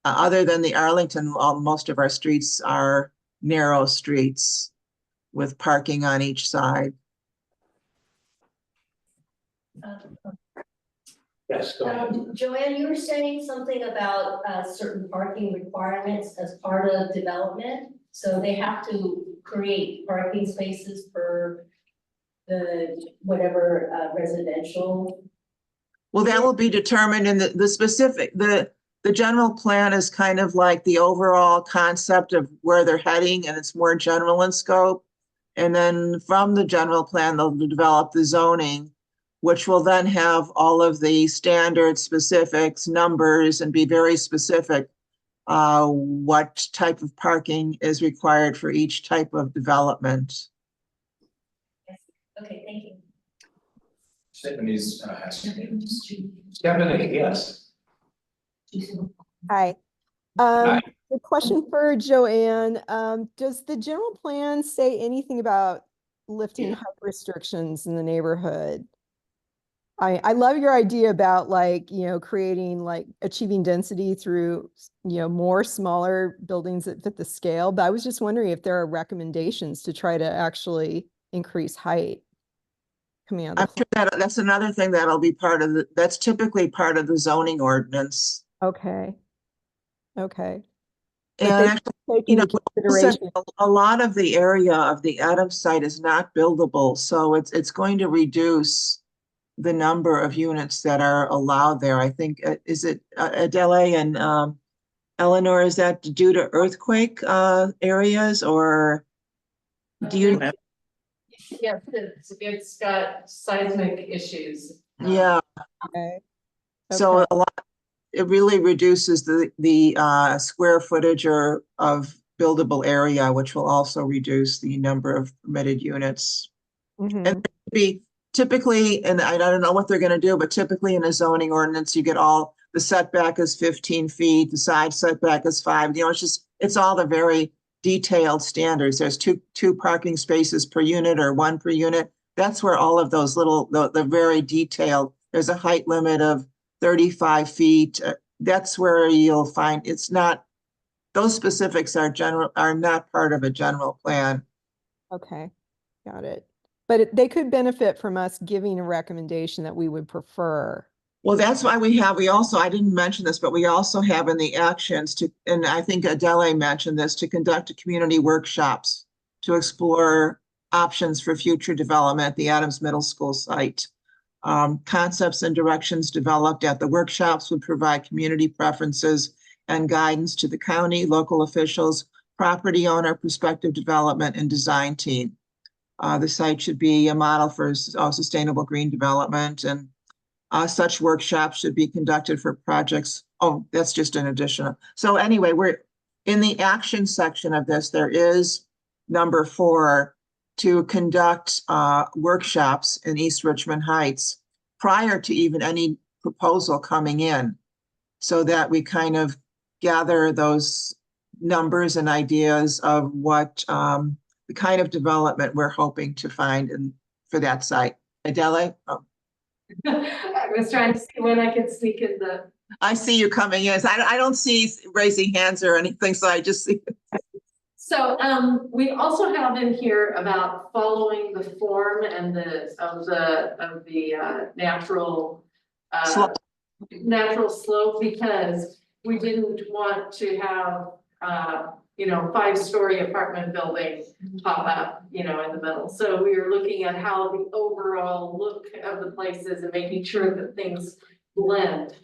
Speaker 10: other than the Arlington, most of our streets are narrow streets with parking on each side.
Speaker 13: Yes, go ahead.
Speaker 14: Joanne, you were saying something about certain parking requirements as part of development. So they have to create parking spaces for the whatever residential.
Speaker 10: Well, that will be determined in the specific, the general plan is kind of like the overall concept of where they're heading, and it's more general in scope. And then from the general plan, they'll develop the zoning, which will then have all of the standard specifics, numbers, and be very specific what type of parking is required for each type of development.
Speaker 14: Okay, thank you.
Speaker 13: Stephanie's Stephanie, yes.
Speaker 15: Hi.
Speaker 13: Hi.
Speaker 15: The question for Joanne, does the general plan say anything about lifting height restrictions in the neighborhood? I love your idea about creating achieving density through, more smaller buildings that fit the scale. But I was just wondering if there are recommendations to try to actually increase height coming out of the.
Speaker 10: I'm sure that's another thing that'll be that's typically part of the zoning ordinance.
Speaker 15: Okay.
Speaker 10: And actually, a lot of the area of the Adams site is not buildable, so it's going to reduce the number of units that are allowed there. I think, is it Adele and Eleanor, is that due to earthquake areas, or do you?
Speaker 14: Yes, it's got seismic issues.
Speaker 10: Yeah.
Speaker 15: Okay.
Speaker 10: So it really reduces the square footage or of buildable area, which will also reduce the number of permitted units. And be typically, and I don't know what they're gonna do, but typically in a zoning ordinance, you get all, the setback is 15 feet, the side setback is 5, you know, it's all the very detailed standards. There's two parking spaces per unit or 1 per unit. That's where all of those little, the very detailed, there's a height limit of 35 feet. That's where you'll find, it's not, those specifics are not part of a general plan.
Speaker 15: Okay, got it. But they could benefit from us giving a recommendation that we would prefer.
Speaker 10: Well, that's why we also, I didn't mention this, but we also have in the actions to, and I think Adele mentioned this, to conduct community workshops to explore options for future development at the Adams Middle School site. Concepts and directions developed at the workshops would provide community preferences and guidance to the county, local officials, property owner, prospective development, and design team. The site should be a model for sustainable green development, and such workshops should be conducted for projects. Oh, that's just an additional. So anyway, we're in the action section of this. There is number 4, to conduct workshops in East Richmond Heights prior to even any proposal coming in, so that we kind of gather those numbers and ideas of what the kind of development we're hoping to find for that site. Adele? Oh.
Speaker 16: I was trying to see when I could sneak in the.
Speaker 10: I see you coming in. I don't see raising hands or anything, so I just see.
Speaker 16: So we also have in here about following the form and the natural natural slope, because we didn't want to have 5-story apartment building pop up, in the middle. So we were looking at how the overall look of the places and making sure that things blend.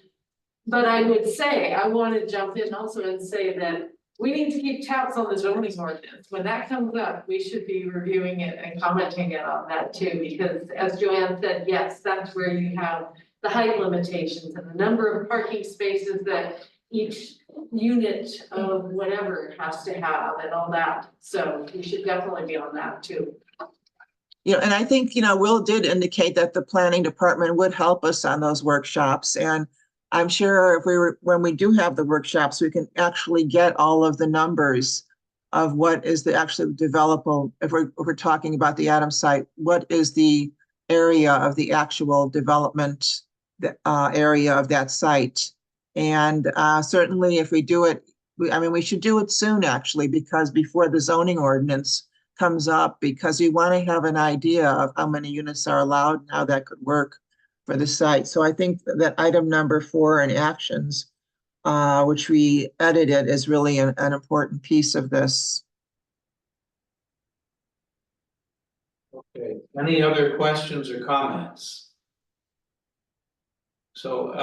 Speaker 16: But I would say, I want to jump in also and say that we need to keep tabs on the zoning ordinance. When that comes up, we should be reviewing it and commenting it on that too, because as Joanne said, yes, that's where you have the height limitations and the number of parking spaces that each unit of whatever has to have and all that. So we should definitely be on that too.
Speaker 10: And I think, Will did indicate that the planning department would help us on those workshops. And I'm sure when we do have the workshops, we can actually get all of the numbers of what is the actually developable. If we're talking about the Adams site, what is the area of the actual development area of that site? And certainly if we do it, we should do it soon actually, because before the zoning ordinance comes up, because we want to have an idea of how many units are allowed and how that could work for the site. So I think that item number 4 in actions, which we edited, is really an important piece of this.
Speaker 13: Okay, any other questions or comments? So,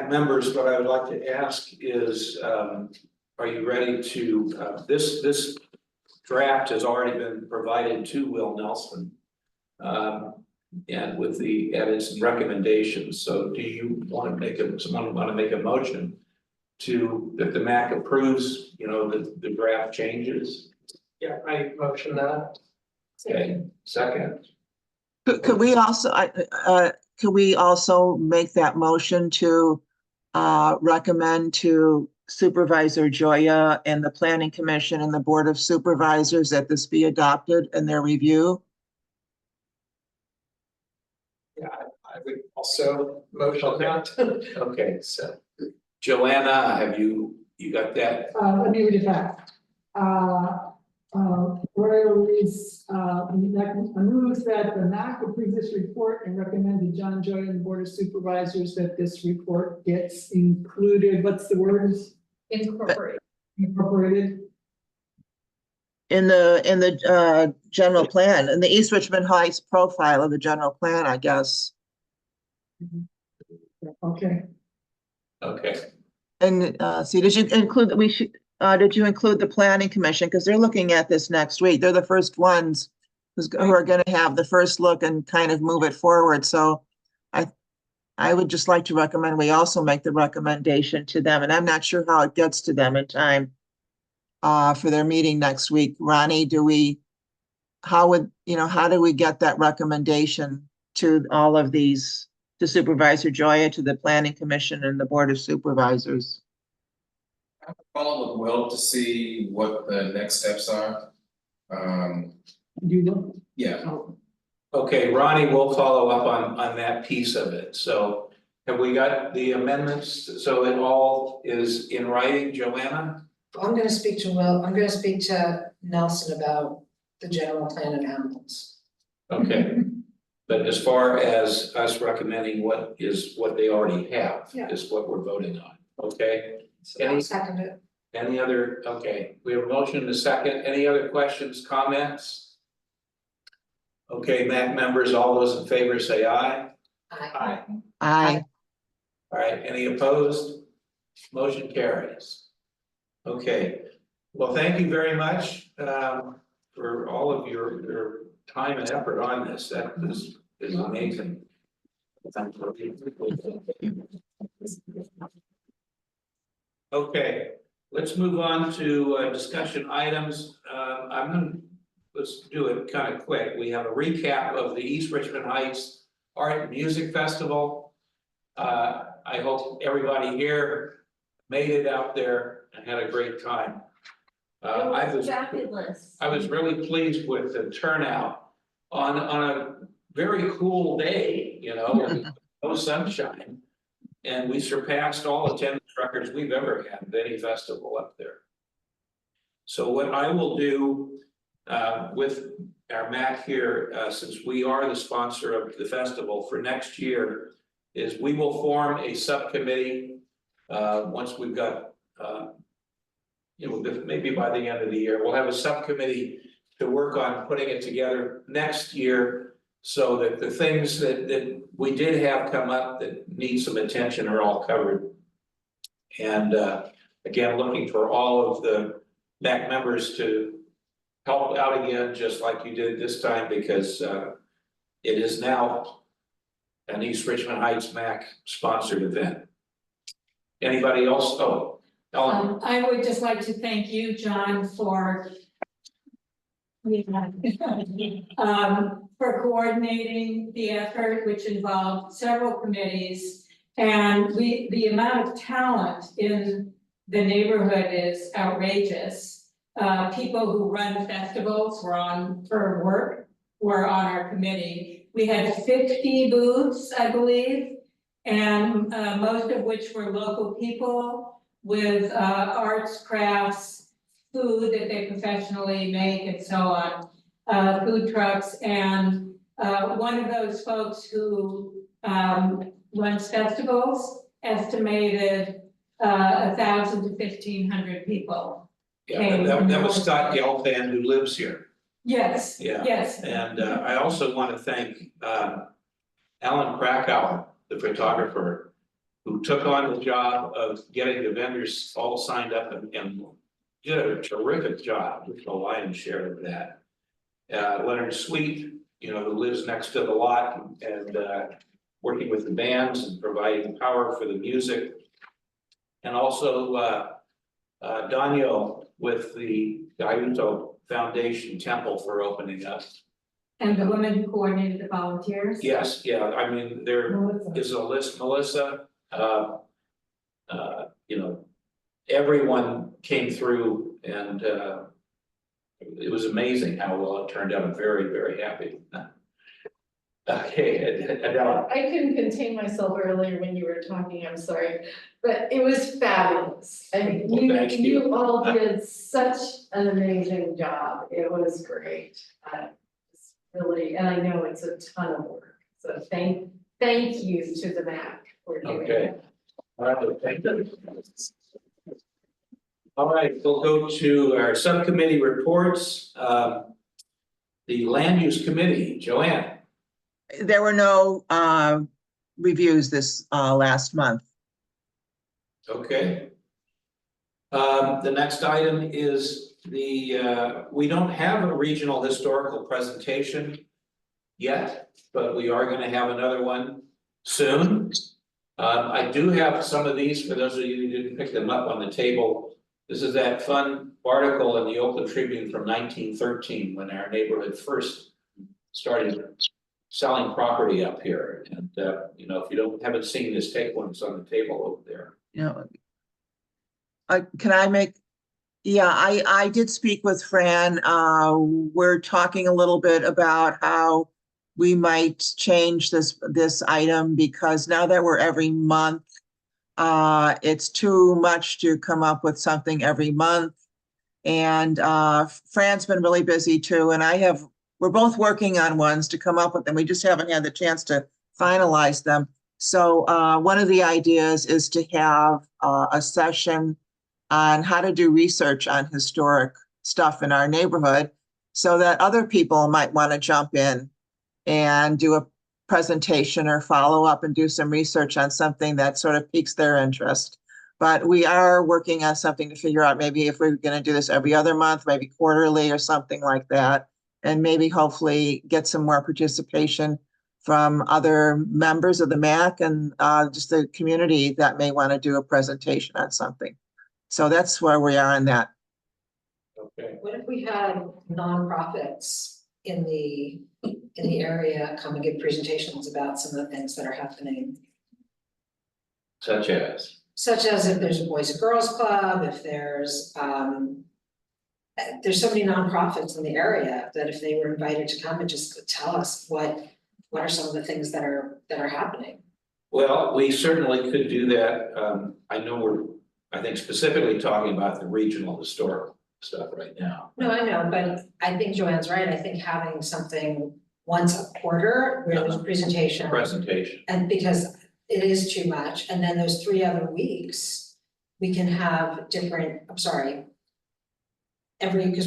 Speaker 13: members, what I would like to ask is, are you ready to, this draft has already been provided to Will Nelson. And with the edits and recommendations. So do you want to make a motion that the MAC approves, the draft changes?
Speaker 16: Yeah, I motion that.
Speaker 13: Okay, second.
Speaker 10: Could we also make that motion to recommend to Supervisor Joya and the Planning Commission and the Board of Supervisors that this be adopted in their review?
Speaker 16: Yeah, I would also motion that.
Speaker 13: Okay, so Joanna, have you got that?
Speaker 1: Let me read it back. Royal reads, moves that the MAC approve this report and recommend to John Joy and the Board of Supervisors that this report gets included. What's the word? Incorporated.
Speaker 10: In the general plan, in the East Richmond Heights profile of the general plan, I guess.
Speaker 1: Okay.
Speaker 13: Okay.
Speaker 10: And see, did you include the Planning Commission? Because they're looking at this next week. They're the first ones who are going to have the first look and kind of move it forward. So I I would just like to recommend we also make the recommendation to them, and I'm not sure how it gets to them in time for their meeting next week. Ronnie, how do we get that recommendation to all of these, to Supervisor Joya, to the Planning Commission and the Board of Supervisors?
Speaker 3: Follow with Will to see what the next steps are. Yeah.
Speaker 13: Okay, Ronnie will follow up on that piece of it. So have we got the amendments? So it all is in writing, Joanna?
Speaker 17: I'm gonna speak to Will, I'm gonna speak to Nelson about the general plan of animals.
Speaker 13: Okay. But as far as us recommending what they already have,
Speaker 17: Yeah.
Speaker 13: is what we're voting on, okay?
Speaker 17: So I'll second it.
Speaker 13: Any other, okay, we have a motion to second. Any other questions, comments? Okay, MAC members, all those in favor say aye.
Speaker 17: Aye.
Speaker 10: Aye.
Speaker 13: All right, any opposed? Motion carries. Okay, well, thank you very much for all of your time and effort on this. That is amazing. Okay, let's move on to discussion items. Let's do it kind of quick. We have a recap of the East Richmond Heights Art and Music Festival. I hope everybody here made it out there and had a great time. I was really pleased with the turnout on a very cool day, no sunshine. And we surpassed all attendance records we've ever had at any festival up there. So what I will do with our MAC here, since we are the sponsor of the festival for next year, is we will form a subcommittee once we've got, maybe by the end of the year, we'll have a subcommittee to work on putting it together next year so that the things that we did have come up that need some attention are all covered. And again, looking for all of the MAC members to help out again, just like you did this time, because it is now an East Richmond Heights MAC sponsored event. Anybody else? Oh, Ellen.
Speaker 1: I would just like to thank you, John, for coordinating the effort, which involved several committees. And the amount of talent in the neighborhood is outrageous. People who run festivals were on our committee. We had 50 booths, I believe, and most of which were local people with arts, crafts, food that they professionally make, and so on, food trucks. And one of those folks who runs festivals estimated 1,000 to 1,500 people.
Speaker 13: Yeah, that was Scott Gelfand, who lives here.
Speaker 1: Yes,
Speaker 13: Yeah.
Speaker 1: yes.
Speaker 13: And I also want to thank Alan Krakauer, the photographer, who took on the job of getting the vendors all signed up and did a terrific job with the lion's share of that. Leonard Sweet, who lives next to the lot and working with the bands and providing power for the music. And also Daniel with the Gaiuto Foundation Temple for opening up.
Speaker 1: And the woman who coordinated the volunteers?
Speaker 13: Yes, yeah, I mean, there is a list, Melissa, everyone came through and it was amazing how well it turned out. I'm very, very happy. Okay, Adele.
Speaker 16: I couldn't contain myself earlier when you were talking, I'm sorry, but it was fabulous. I mean, you all did such an amazing job. It was great. It's really, and I know it's a ton of work. So thank you to the MAC for doing it.
Speaker 13: All right, thank you. All right, we'll go to our subcommittee reports. The Land Use Committee, Joanne.
Speaker 10: There were no reviews this last month.
Speaker 13: Okay. The next item is we don't have a regional historical presentation yet, but we are going to have another one soon. I do have some of these for those of you who didn't pick them up on the table. This is that fun article in the Oakland Tribune from 1913 when our neighborhood first started selling property up here. And you know, if you haven't seen this, take one. It's on the table over there.
Speaker 10: Yeah. Can I make, yeah, I did speak with Fran. We're talking a little bit about how we might change this item because now that we're every month, it's too much to come up with something every month. And Fran's been really busy too, and we're both working on ones to come up with them. We just haven't had the chance to finalize them. So one of the ideas is to have a session on how to do research on historic stuff in our neighborhood so that other people might want to jump in and do a presentation or follow up and do some research on something that sort of piques their interest. But we are working on something to figure out maybe if we're going to do this every other month, maybe quarterly or something like that. And maybe hopefully get some more participation from other members of the MAC and just the community that may want to do a presentation on something. So that's where we are on that.
Speaker 13: Okay.
Speaker 17: What if we had nonprofits in the area come and give presentations about some of the things that are happening?
Speaker 13: Such as?
Speaker 17: Such as if there's a Boys and Girls Club, if there's so many nonprofits in the area that if they were invited to come and just tell us what are some of the things that are happening.
Speaker 13: Well, we certainly could do that. I know I think specifically talking about the regional historical stuff right now.
Speaker 17: No, I know, but I think Joanne's right. I think having something once a quarter where there's a presentation. And because it is too much, and then those 3 other weeks, we can have different, because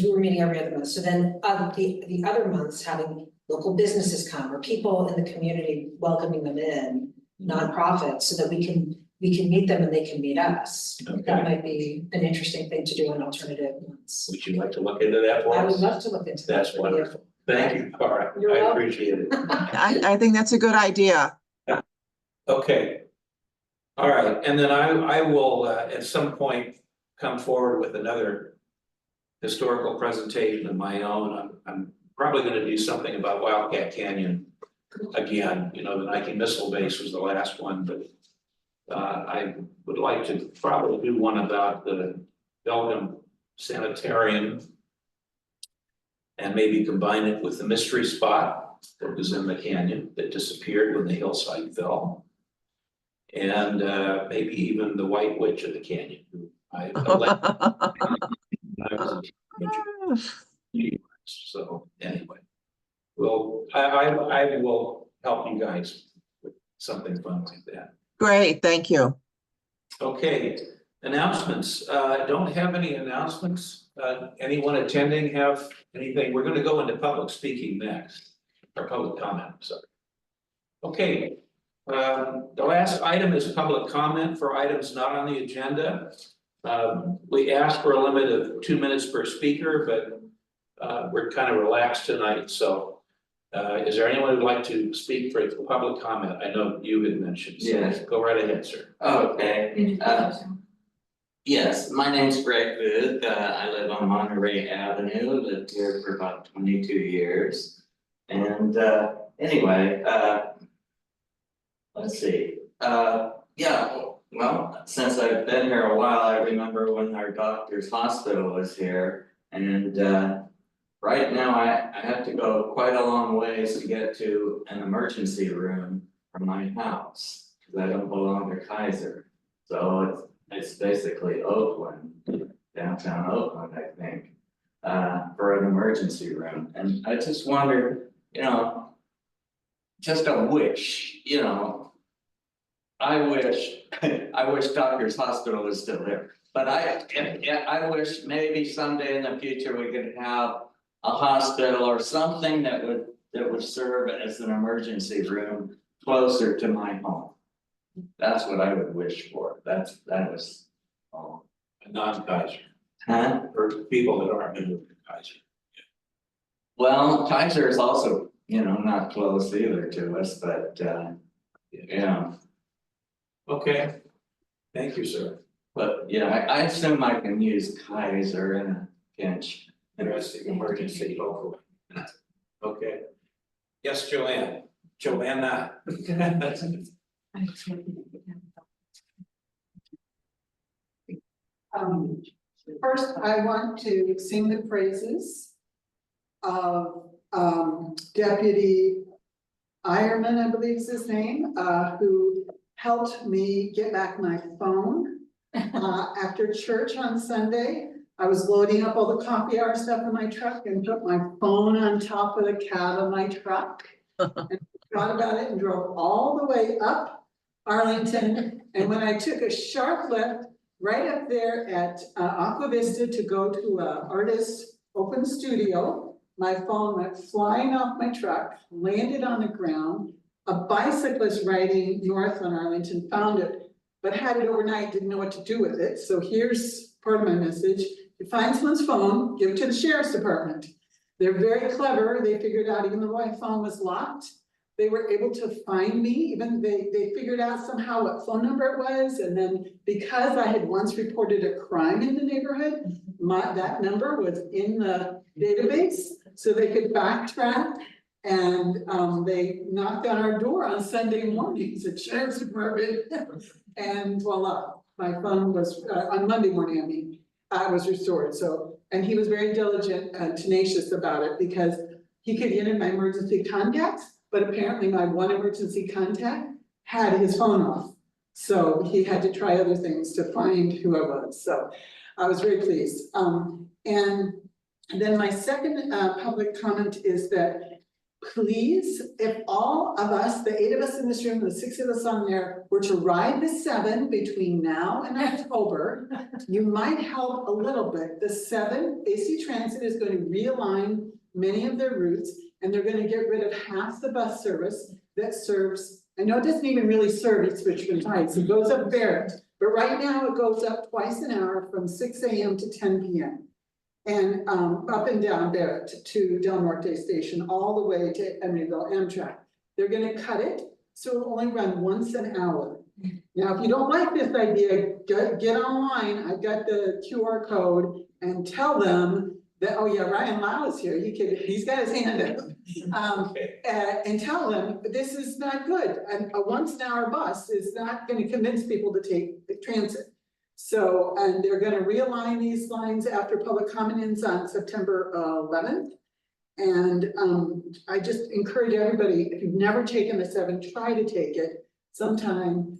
Speaker 17: we were meeting every other month. So then the other months having local businesses come or people in the community welcoming them in, nonprofits, so that we can meet them and they can meet us.
Speaker 13: Okay.
Speaker 17: That might be an interesting thing to do on alternative months.
Speaker 13: Would you like to look into that for us?
Speaker 17: I would love to look into that.
Speaker 13: That's wonderful. Thank you. All right.
Speaker 17: You're
Speaker 13: I
Speaker 17: welcome.
Speaker 13: appreciate it.
Speaker 10: I think that's a good idea.
Speaker 13: Okay. All right. And then I will at some point come forward with another historical presentation of my own. I'm probably going to do something about Wildcat Canyon again. You know, the Nike missile base was the last one, but I would like to probably do one about the Belgium Sanitarium and maybe combine it with the mystery spot that was in the canyon that disappeared when the hillside fell. And maybe even the White Witch of the canyon. I was a teenager. So anyway, well, I will help you guys with something fun like that.
Speaker 10: Great, thank you.
Speaker 13: Okay, announcements. Don't have any announcements. Anyone attending have anything? We're going to go into public speaking next, or public comment, sorry. Okay, the last item is public comment for items not on the agenda. We asked for a limit of 2 minutes per speaker, but we're kind of relaxed tonight. So is there anyone who'd like to speak for public comment? I know you had mentioned, so
Speaker 5: Yes.
Speaker 13: Go right ahead, sir.
Speaker 5: Okay. Yes, my name's Greg Booth. I live on Monterey Avenue, lived here for about 22 years. And anyway, let's see. Yeah, well, since I've been here a while, I remember when our doctor's hospital was here. And right now I have to go quite a long ways to get to an emergency room from my house because I don't belong to Kaiser. So it's basically Oakland, downtown Oakland, I think, for an emergency room. And I just wondered, just a wish, I wish Doctors Hospital was still there. But I wish maybe someday in the future we could have a hospital or something that would serve as an emergency room closer to my home. That's what I would wish for. That was
Speaker 13: A non-Kaiser.
Speaker 5: Huh?
Speaker 13: For people that aren't in Kaiser.
Speaker 5: Well, Kaiser is also, not close either to us, but Yeah,
Speaker 13: Okay. Thank you, sir.
Speaker 5: but yeah, I assume I can use Kaiser in a pinch.
Speaker 13: Interesting emergency, hopefully. Okay. Yes, Joanne. Joanna.
Speaker 2: First, I want to sing the praises of Deputy Ironman, I believe is his name, who helped me get back my phone. After church on Sunday, I was loading up all the coffee hour stuff in my truck and put my phone on top of the cab of my truck. And thought about it and drove all the way up Arlington. And when I took a sharp left right up there at Aqua Vista to go to a artist open studio, my phone went flying off my truck, landed on the ground. A bicyclist riding north on Arlington found it, but had it overnight, didn't know what to do with it. So here's part of my message. You find someone's phone, give it to the sheriff's department. They're very clever. They figured out, even though my phone was locked, they were able to find me. Even they figured out somehow what phone number it was. And then because I had once reported a crime in the neighborhood, that number was in the database, so they could backtrack. And they knocked on our door on Sunday mornings at Sheriff's Department. And voila, my phone was, on Monday morning, I mean, was restored. So, and he was very diligent and tenacious about it because he could get in my emergency contacts, but apparently my one emergency contact had his phone off. So he had to try other things to find who I was. So I was very pleased. And then my second public comment is that please, if all of us, the 8 of us in this room, the 6 of us on there, were to ride the 7 between now and October, you might help a little bit. The 7, AC Transit is going to realign many of their routes, and they're going to get rid of half the bus service that serves, I know it doesn't even really serve East Richmond Heights, it goes up Barrett, but right now it goes up twice an hour from 6 a.m. to 10 p.m. And up and down Barrett to Del Norte Station, all the way to Emeryville Amtrak. They're gonna cut it, so it'll only run once an hour. Now, if you don't like this idea, get online, I've got the QR code, and tell them that, oh yeah, Ryan Lau is here, he's got his hand up. And tell them, this is not good, and a once an hour bus is not gonna convince people to take the transit. So, and they're gonna realign these lines after public comment ends on September 11th. And I just encourage everybody, if you've never taken the 7, try to take it sometime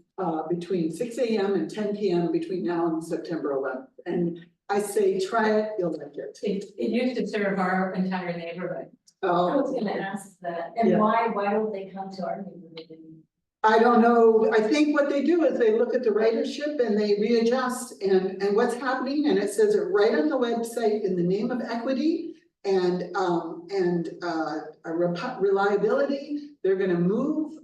Speaker 2: between 6 a.m. and 10 p.m. between now and September 11th. And I say, try it, you'll like it.
Speaker 14: It used to serve our entire neighborhood. I
Speaker 2: Oh,
Speaker 14: was gonna ask that, and
Speaker 2: Yeah.
Speaker 14: why don't they come to our neighborhood?
Speaker 2: I don't know. I think what they do is they look at the ridership and they readjust and what's happening. And it says it right on the website in the name of equity and reliability. They're gonna move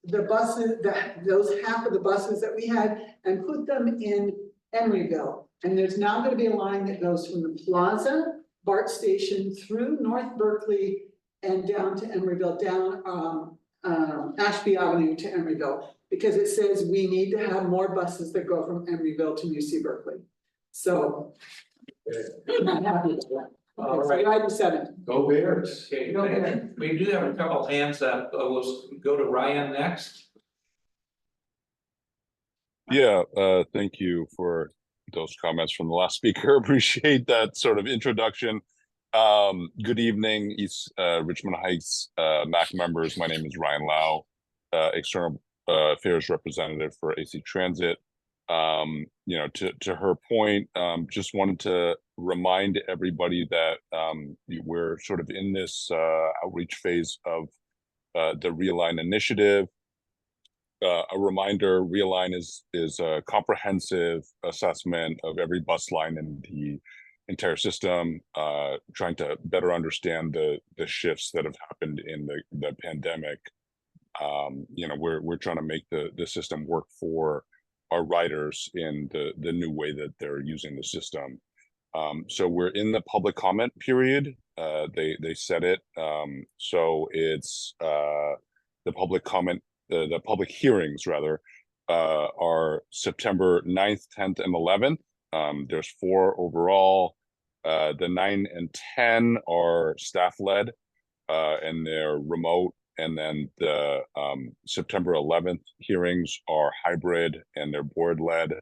Speaker 2: the buses, those half of the buses that we had and put them in Emeryville. And there's now gonna be a line that goes from the Plaza, BART station through North Berkeley and down to Emeryville, down Ashby Avenue to Emeryville, because it says we need to have more buses that go from Emeryville to UC Berkeley. So. I'm happy with that.
Speaker 13: All
Speaker 2: Okay,
Speaker 13: right.
Speaker 2: so item 7.
Speaker 13: Go Bears. Okay,
Speaker 2: Go
Speaker 13: thank you.
Speaker 2: Bears.
Speaker 13: We do have a couple hands up. We'll go to Ryan next.
Speaker 18: Yeah, thank you for those comments from the last speaker. Appreciate that sort of introduction. Good evening, East Richmond Heights MAC members. My name is Ryan Lau, External Affairs Representative for AC Transit. You know, to her point, just wanted to remind everybody that we're sort of in this outreach phase of the Realign initiative. A reminder, Realign is a comprehensive assessment of every bus line in the entire system, trying to better understand the shifts that have happened in the pandemic. You know, we're trying to make the system work for our riders in the new way that they're using the system. So we're in the public comment period. They said it. So it's the public comment the public hearings rather, are September 9th, 10th, and 11th. There's 4 overall. The 9 and 10 are staff-led, and they're remote. And then the September 11th hearings are hybrid and they're board-led.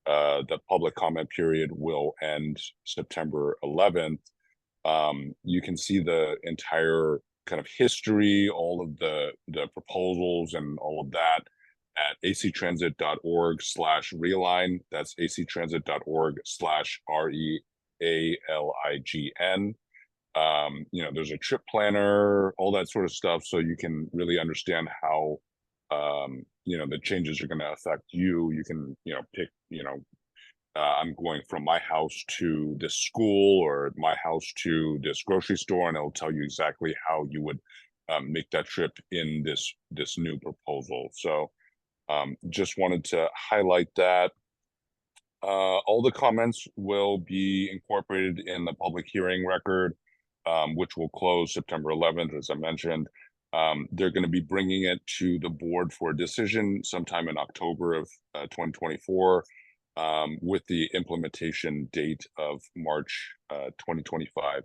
Speaker 18: The public comment period will end September 11th. You can see the entire kind of history, all of the proposals and all of that at actransit.org/realign. That's actransit.org/REALIGN. There's a trip planner, all that sort of stuff, so you can really understand how the changes are going to affect you. You can pick, I'm going from my house to this school or my house to this grocery store, and it'll tell you exactly how you would make that trip in this new proposal. So just wanted to highlight that. All the comments will be incorporated in the public hearing record, which will close September 11th, as I mentioned. They're going to be bringing it to the board for a decision sometime in October of 2024, with the implementation date of March 2025.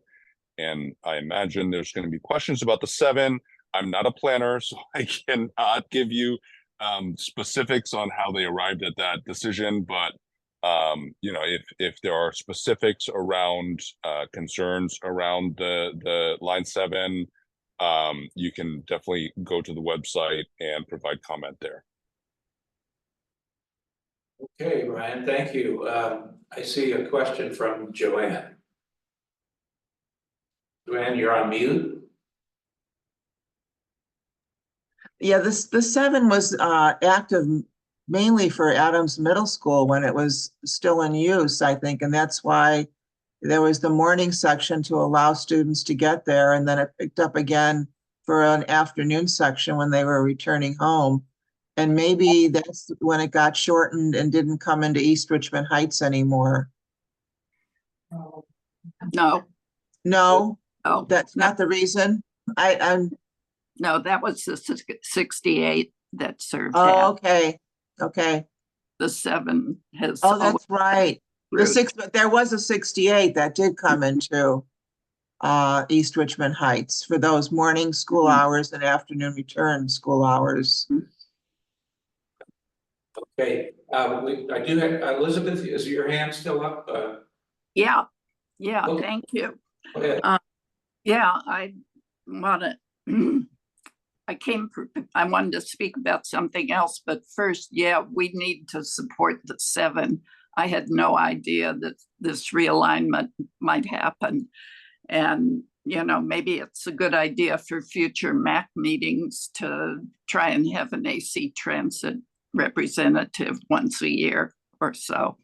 Speaker 18: And I imagine there's going to be questions about the 7. I'm not a planner, so I cannot give you specifics on how they arrived at that decision, but if there are specifics around concerns around the line 7, you can definitely go to the website and provide comment there.
Speaker 13: Okay, Ryan, thank you. I see a question from Joanne. Joanne, you're on mute.
Speaker 10: Yeah, the 7 was active mainly for Adams Middle School when it was still in use, I think, and that's why there was the morning section to allow students to get there, and then it picked up again for an afternoon section when they were returning home. And maybe that's when it got shortened and didn't come into East Richmond Heights anymore.
Speaker 11: No.
Speaker 10: No,
Speaker 11: Oh,
Speaker 10: that's not the reason.
Speaker 11: No, that was the 68 that served.
Speaker 10: Oh, okay. Okay.
Speaker 11: The 7 has.
Speaker 10: Oh, that's right. There was a 68 that did come into East Richmond Heights for those morning school hours and afternoon return school hours.
Speaker 13: Okay, I do have, Elizabeth, is your hand still up?
Speaker 11: Yeah,
Speaker 13: okay.
Speaker 11: Thank you.
Speaker 13: Go ahead.
Speaker 11: I want to, I wanted to speak about something else, but first, we need to support the 7. I had no idea that this realignment might happen. And, maybe it's a good idea for future MAC meetings to try and have an AC Transit representative once a year or so.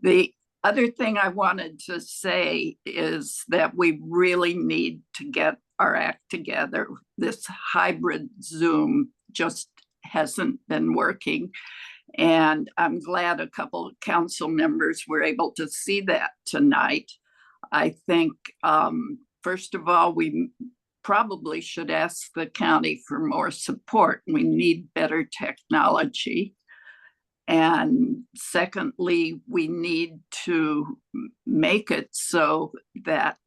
Speaker 11: The other thing I wanted to say is that we really need to get our act together. This hybrid Zoom just hasn't been working. And I'm glad a couple of council members were able to see that tonight. I think, first of all, we probably should ask the county for more support. We need better technology. And secondly, we need to make it so that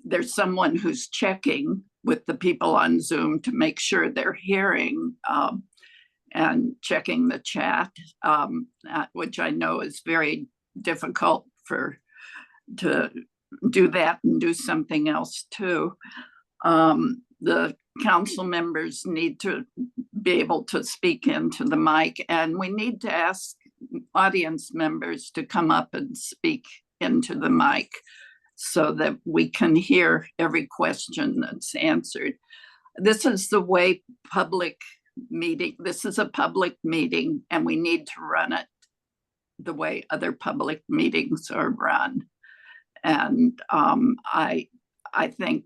Speaker 11: there's someone who's checking with the people on Zoom to make sure they're hearing and checking the chat, which I know is very difficult to do that and do something else too. The council members need to be able to speak into the mic, and we need to ask audience members to come up and speak into the mic so that we can hear every question that's answered. This is the way this is a public meeting, and we need to run it the way other public meetings are run. And I think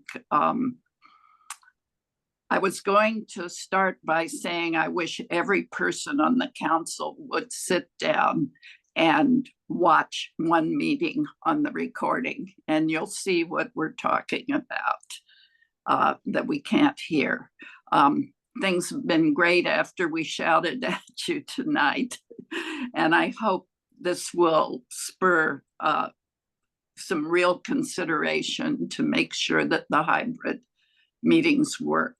Speaker 11: I was going to start by saying I wish every person on the council would sit down and watch one meeting on the recording, and you'll see what we're talking about that we can't hear. things have been great after we shouted at you tonight. And I hope this will spur some real consideration to make sure that the hybrid meetings work.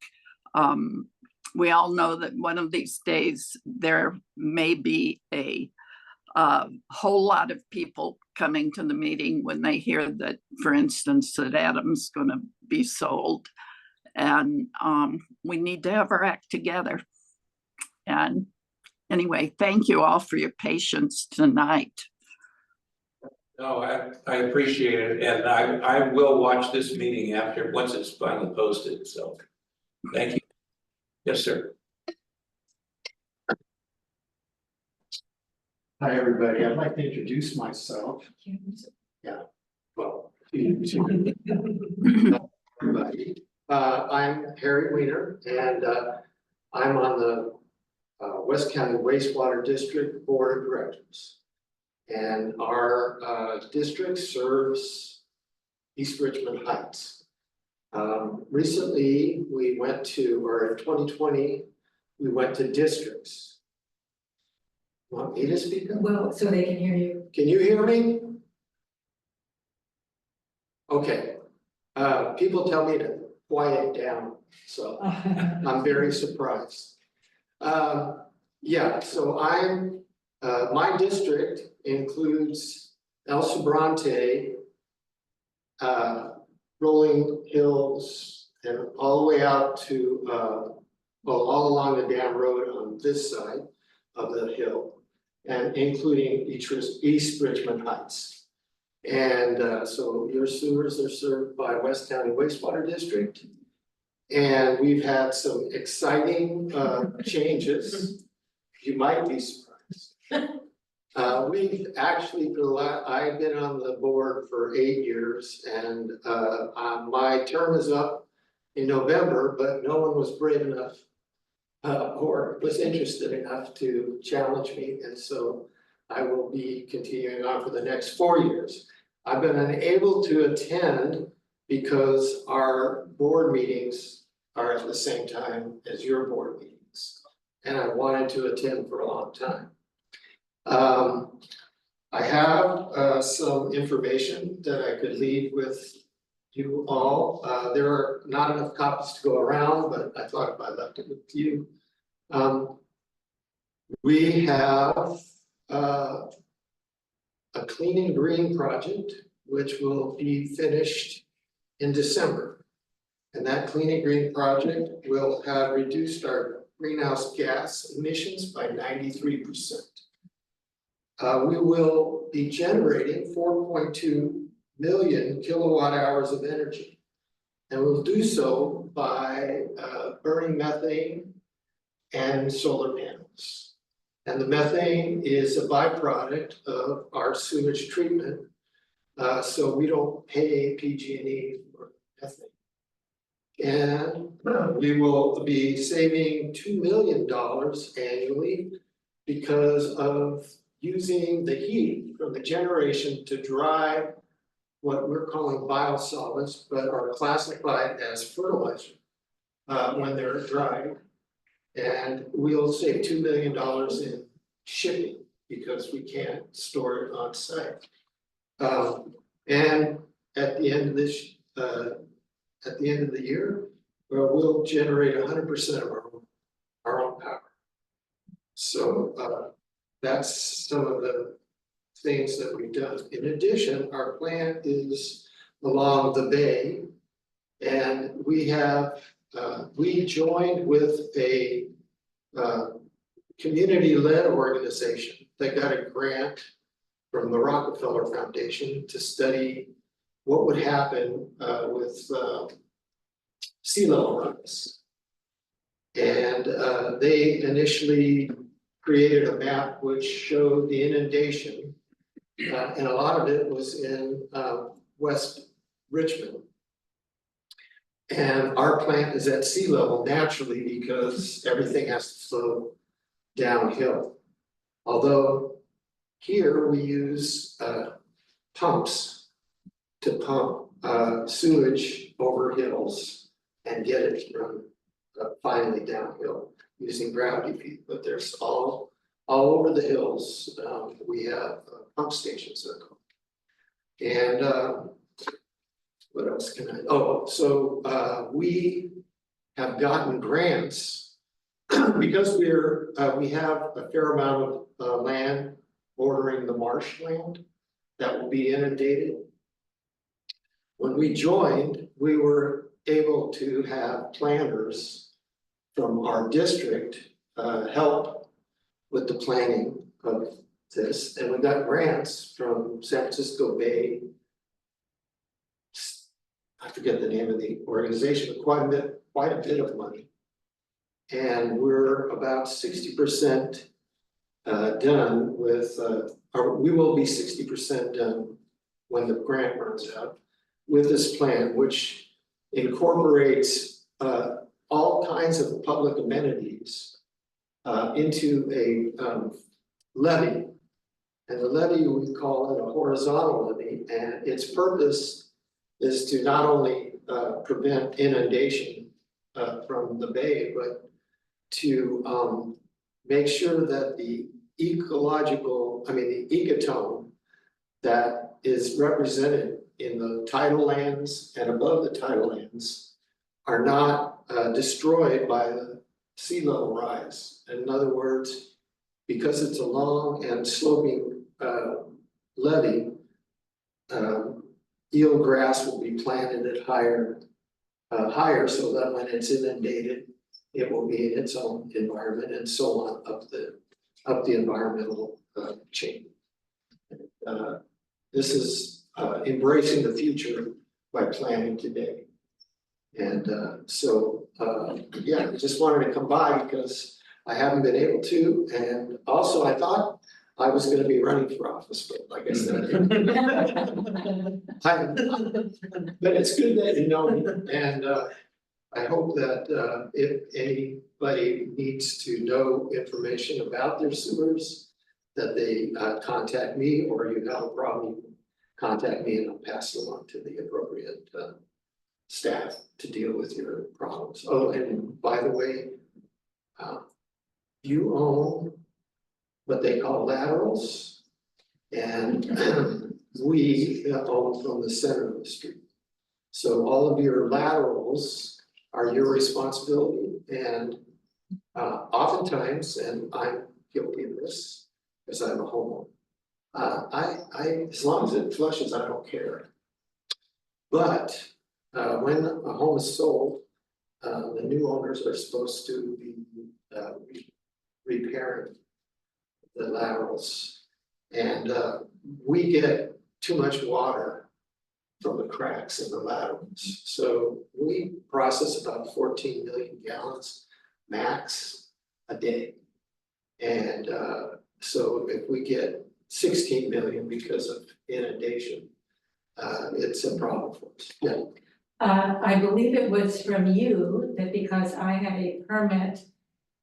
Speaker 11: We all know that one of these days there may be a whole lot of people coming to the meeting when they hear that, for instance, that Adam's going to be sold. And we need to have our act together. And anyway, thank you all for your patience tonight.
Speaker 13: No, I appreciate it, and I will watch this meeting after, once it's finally posted, so, thank you. Yes, sir.
Speaker 19: Hi, everybody. I'd like to introduce myself. Yeah, well, everybody. I'm Harry Weiner, and I'm on the West County Wastewater District Board of Directors. And our district serves East Richmond Heights. Recently, we went to, or in 2020, we went to districts. Want me to speak up?
Speaker 14: Well, so they can hear you.
Speaker 19: Can you hear me? Okay. People tell me to quiet down, so I'm very surprised. Yeah, so I'm, my district includes El Sobrante, Rolling Hills, and all the way out to, well, all along the dam road on this side of the hill, and including East Richmond Heights. And so your sewers are served by West County Wastewater District. And we've had some exciting changes. You might be surprised. We've actually, I've been on the board for 8 years, and my term is up in November, but no one was brave enough or was interested enough to challenge me. And so I will be continuing on for the next 4 years. I've been unable to attend because our board meetings are at the same time as your board meetings. And I wanted to attend for a long time. I have some information that I could leave with you all. There are not enough copies to go around, but I thought if I left it with you. We have a clean and green project, which will be finished in December. And that clean and green project will have reduced our greenhouse gas emissions by 93%. We will be generating 4.2 million kilowatt hours of energy. And we'll do so by burning methane and solar panels. And the methane is a byproduct of our sewage treatment. So we don't pay PG&E for methane. And we will be saving $2 million annually because of using the heat from the generation to dry what we're calling biosolids, but are classified as fertilizer when they're dried. And we'll save $2 million in shipping because we can't store it on site. And at the end of this, at the end of the year, we'll generate 100% of our own power. So that's some of the things that we've done. In addition, our plant is along the bay, and we have we joined with a community-led organization that got a grant from the Rockefeller Foundation to study what would happen with sea level rise. And they initially created a map which showed the inundation, and a lot of it was in West Richmond. And our plant is at sea level naturally because everything has to flow downhill. Although here we use pumps to pump sewage over hills and get it from finally downhill using gravity feed, but there's all over the hills, we have pump stations that go. And what else can I, so we have gotten grants because we have a fair amount of land bordering the marshland that will be inundated. When we joined, we were able to have planners from our district help with the planning of this, and we got grants from San Francisco Bay. I forget the name of the organization, but quite a bit of money. And we're about 60% done with, or we will be 60% done when the grant runs out with this plan, which incorporates all kinds of public amenities into a levee. And the levee, we call it a horizontal levee, and its purpose is to not only prevent inundation from the bay, but to make sure that the the ecotone that is represented in the tidal lands and above the tidal lands are not destroyed by the sea level rise. In other words, because it's a long and sloping levee, eel grass will be planted at higher so that when it's inundated, it will be in its own environment and so on up the environmental chain. This is embracing the future by planning today. And yeah, I just wanted to come by because I haven't been able to, and also I thought I was going to be running for office, but like I said, but it's good that you know me, and I hope that if anybody needs to know information about their sewers, that they contact me, or you have a problem, contact me and I'll pass it along to the appropriate staff to deal with your problems. Oh, and by the way, you own what they call laterals, and we own from the center of the street. So all of your laterals are your responsibility, and oftentimes, and I'm guilty of this because I'm a homeowner, I as long as it flushes, I don't care. But when a home is sold, the new owners are supposed to be repairing the laterals, and we get too much water from the cracks in the laterals. So we process about 14 million gallons max a day. And so if we get 16 million because of inundation, it's a problem for us. Yeah.
Speaker 1: I believe it was from you that because I had a permit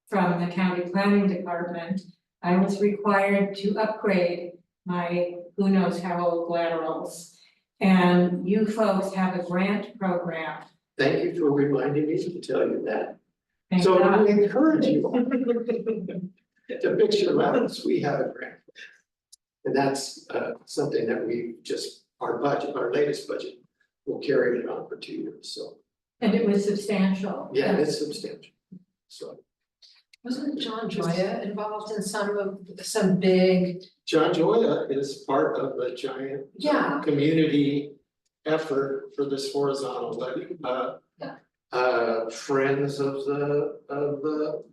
Speaker 1: from the county planning department, I was required to upgrade my who knows how old laterals. And you folks have a grant program.
Speaker 19: Thank you for reminding me to tell you that.
Speaker 1: Thank
Speaker 19: So
Speaker 1: God.
Speaker 19: I encourage you to fix your laterals. We have a grant. And that's something that we just, our latest budget, will carry it on for 2 years, so.
Speaker 1: And it was substantial.
Speaker 19: Yeah, it's substantial, so.
Speaker 17: Wasn't John Joya involved in some big?
Speaker 19: John Joya is part of a giant community effort for this horizontal levee. Friends of the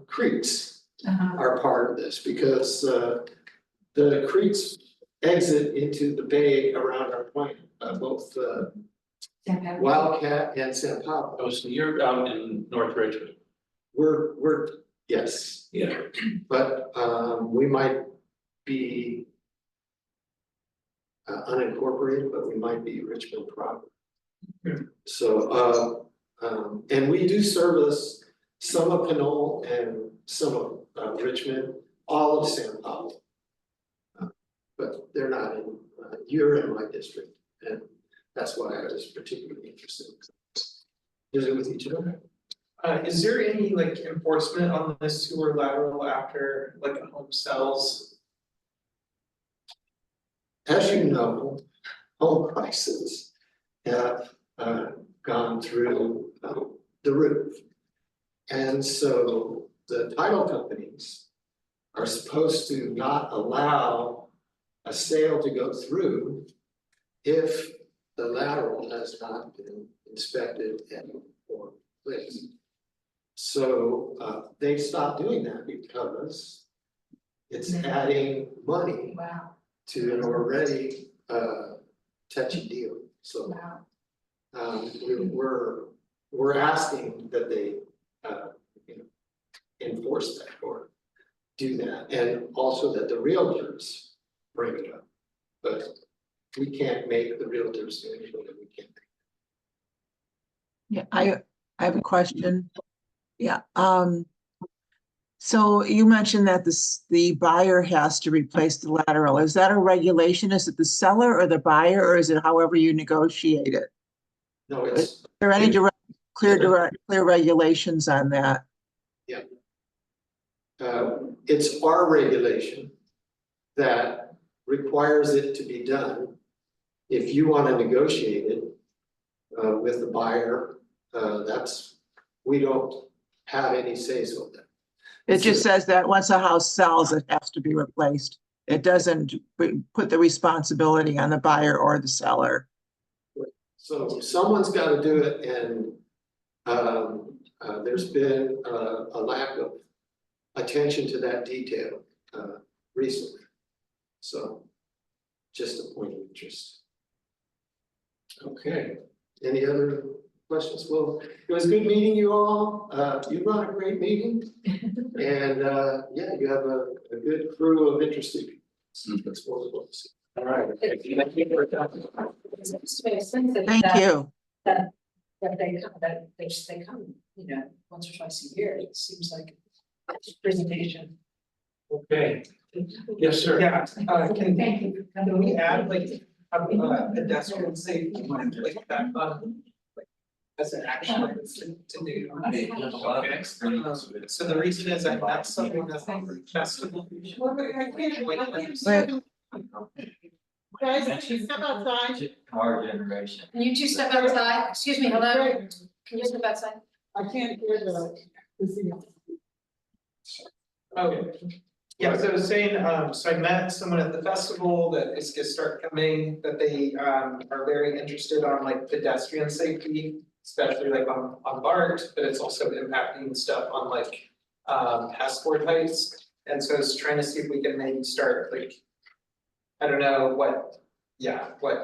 Speaker 19: creeks are part of this because the creeks exit into the bay around our plant, both Wildcat and San Pablo.
Speaker 13: Oh, so you're out in North Richmond.
Speaker 19: We're yes.
Speaker 13: Yeah.
Speaker 19: But we might be unincorporated, but we might be Richmond proper. So and we do service some of Pinole and some of Richmond, all of San Pablo. But they're not in, you're in my district, and that's why I was particularly interested. Is it with each other?
Speaker 9: Is there any like enforcement on the sewer lateral after like a home sells?
Speaker 19: As you know, home prices have gone through the roof. And so the title companies are supposed to not allow a sale to go through if the lateral has not been inspected and or placed. So they've stopped doing that because it's adding money to an already touchy deal. So we're asking that they enforce that or do that, and also that the realtors bring it up. But we can't make the realtors do anything that we can't.
Speaker 10: Yeah, I have a question. Yeah, so you mentioned that the buyer has to replace the lateral. Is that a regulation? Is it the seller or the buyer, or is it however you negotiate it?
Speaker 19: No, it's.
Speaker 10: Is there any clear regulations on that?
Speaker 19: Yeah. It's our regulation that requires it to be done. If you want to negotiate it with the buyer, we don't have any say so in that.
Speaker 10: It just says that once a house sells, it has to be replaced. It doesn't put the responsibility on the buyer or the seller.
Speaker 19: So someone's got to do it, and there's been a lack of attention to that detail recently. So just a point of interest. Okay, any other questions? Well, it was good meeting you all. You run a great meeting, and yeah, you have a good crew of interested people. That's wonderful to see. All right.
Speaker 10: Thank you.
Speaker 17: That they come, you know, once or twice a year. It seems like a presentation.
Speaker 13: Okay. Yes, sir.
Speaker 9: Yeah, can we add like a pedestrian safety like that like, as an action to do? Okay. So the reason is I met someone at the festival.
Speaker 17: Guys, step outside. Car generation. Can you two step outside? Excuse me, hello? Can you step outside?
Speaker 2: I can't hear the.
Speaker 9: Okay. Yeah, so I was saying, so I met someone at the festival that is gonna start coming, that they are very interested on like pedestrian safety, especially like on BART, but it's also impacting stuff on like passport heights. And so I was trying to see if we can maybe start like, I don't know what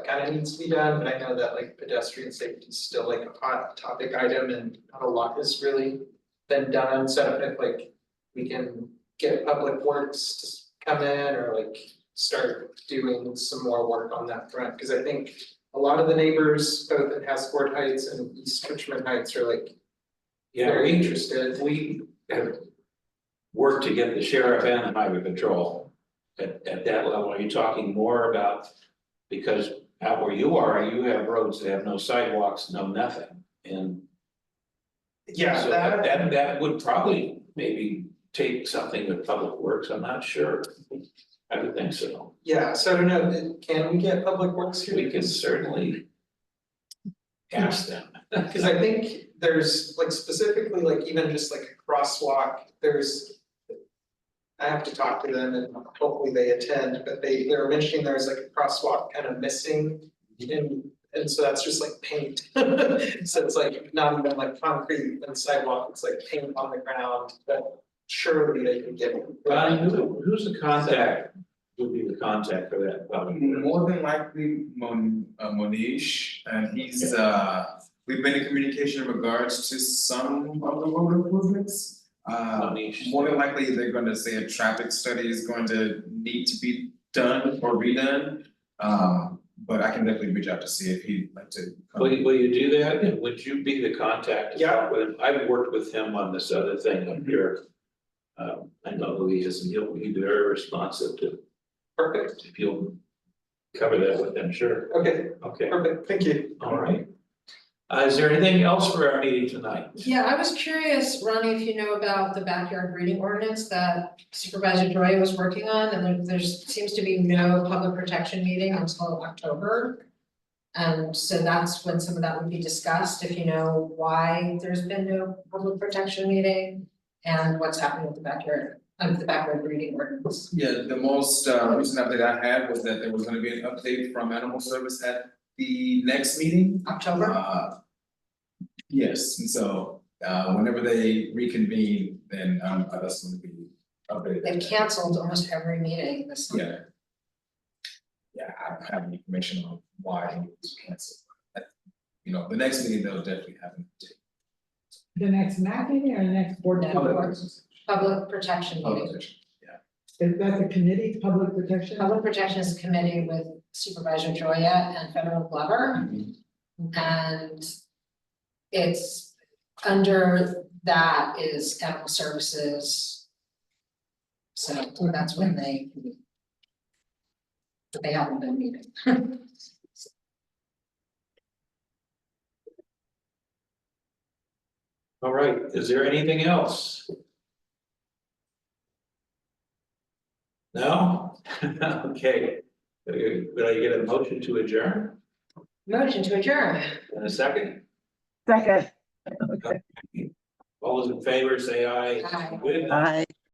Speaker 9: kind of needs to be done, but I know that like pedestrian safety is still like a hot topic item and not a lot has really been done. So if like we can get Public Works to come in or like start doing some more work on that front, because I think a lot of the neighbors, both in Hascourt Heights and East Richmond Heights, are like very interested.
Speaker 13: We have worked to get the sheriff and the highway patrol at that level. Are you talking more about, because out where you are, you have roads that have no sidewalks, no nothing, and
Speaker 9: yeah,
Speaker 13: so that would probably maybe take something with Public Works. I'm not sure. I would think so.
Speaker 9: Yeah, so I don't know, can we get Public Works here?
Speaker 13: We can certainly ask them.
Speaker 9: Because I think there's like specifically like even just like a crosswalk, I have to talk to them and hopefully they attend, but they were mentioning there's like a crosswalk kind of missing and so that's just like paint. So it's like not even like concrete and sidewalk, it's like paint on the ground, but surely they can get it.
Speaker 13: Ronnie, who's the contact? Would be the contact for that?
Speaker 20: More than likely Monish, and he's we've been in communication in regards to some of the road improvements. More than likely, they're going to say a traffic study is going to need to be done or redone. But I can definitely reach out to see if he'd like to come.
Speaker 13: Will you do that? And would you be the contact to talk with him? I've worked with him on this other thing up here. I know who he is, and he'll be very responsive to.
Speaker 9: Perfect.
Speaker 13: If you'll cover that with them, sure.
Speaker 9: Okay.
Speaker 13: Okay.
Speaker 9: Perfect, thank you.
Speaker 13: All right. Is there anything else for our meeting tonight?
Speaker 17: Yeah, I was curious, Ronnie, if you know about the backyard breeding ordinance that Supervisor Joy was working on, and there seems to be no public protection meeting until October. And so that's when some of that would be discussed, if you know why there's been no public protection meeting and what's happening with the backyard breeding ordinance.
Speaker 20: Yeah, the most recent update I had was that there was gonna be an update from Animal Service at the next meeting.
Speaker 17: October?
Speaker 20: Yes, and so whenever they reconvene, then that's gonna be updated.
Speaker 17: They've canceled almost every meeting this summer.
Speaker 20: Yeah. Yeah, I don't have any information on why it was canceled. You know, the next meeting they'll definitely have an update.
Speaker 2: The next MAC meeting or the next board?
Speaker 17: No,
Speaker 2: meeting?
Speaker 17: Public protection meeting.
Speaker 2: Is that the committee, public protection?
Speaker 17: Public protection is a committee with Supervisor Joya and Federal Glover. And it's under that is animal services. So that's when they haven't been meeting.
Speaker 13: All right, is there anything else? No? Okay. Would I get a motion to adjourn?
Speaker 17: Motion to adjourn.
Speaker 13: In a second?
Speaker 2: Second.
Speaker 13: All those in favor, say aye.
Speaker 17: Aye.
Speaker 13: Good.
Speaker 10: Aye.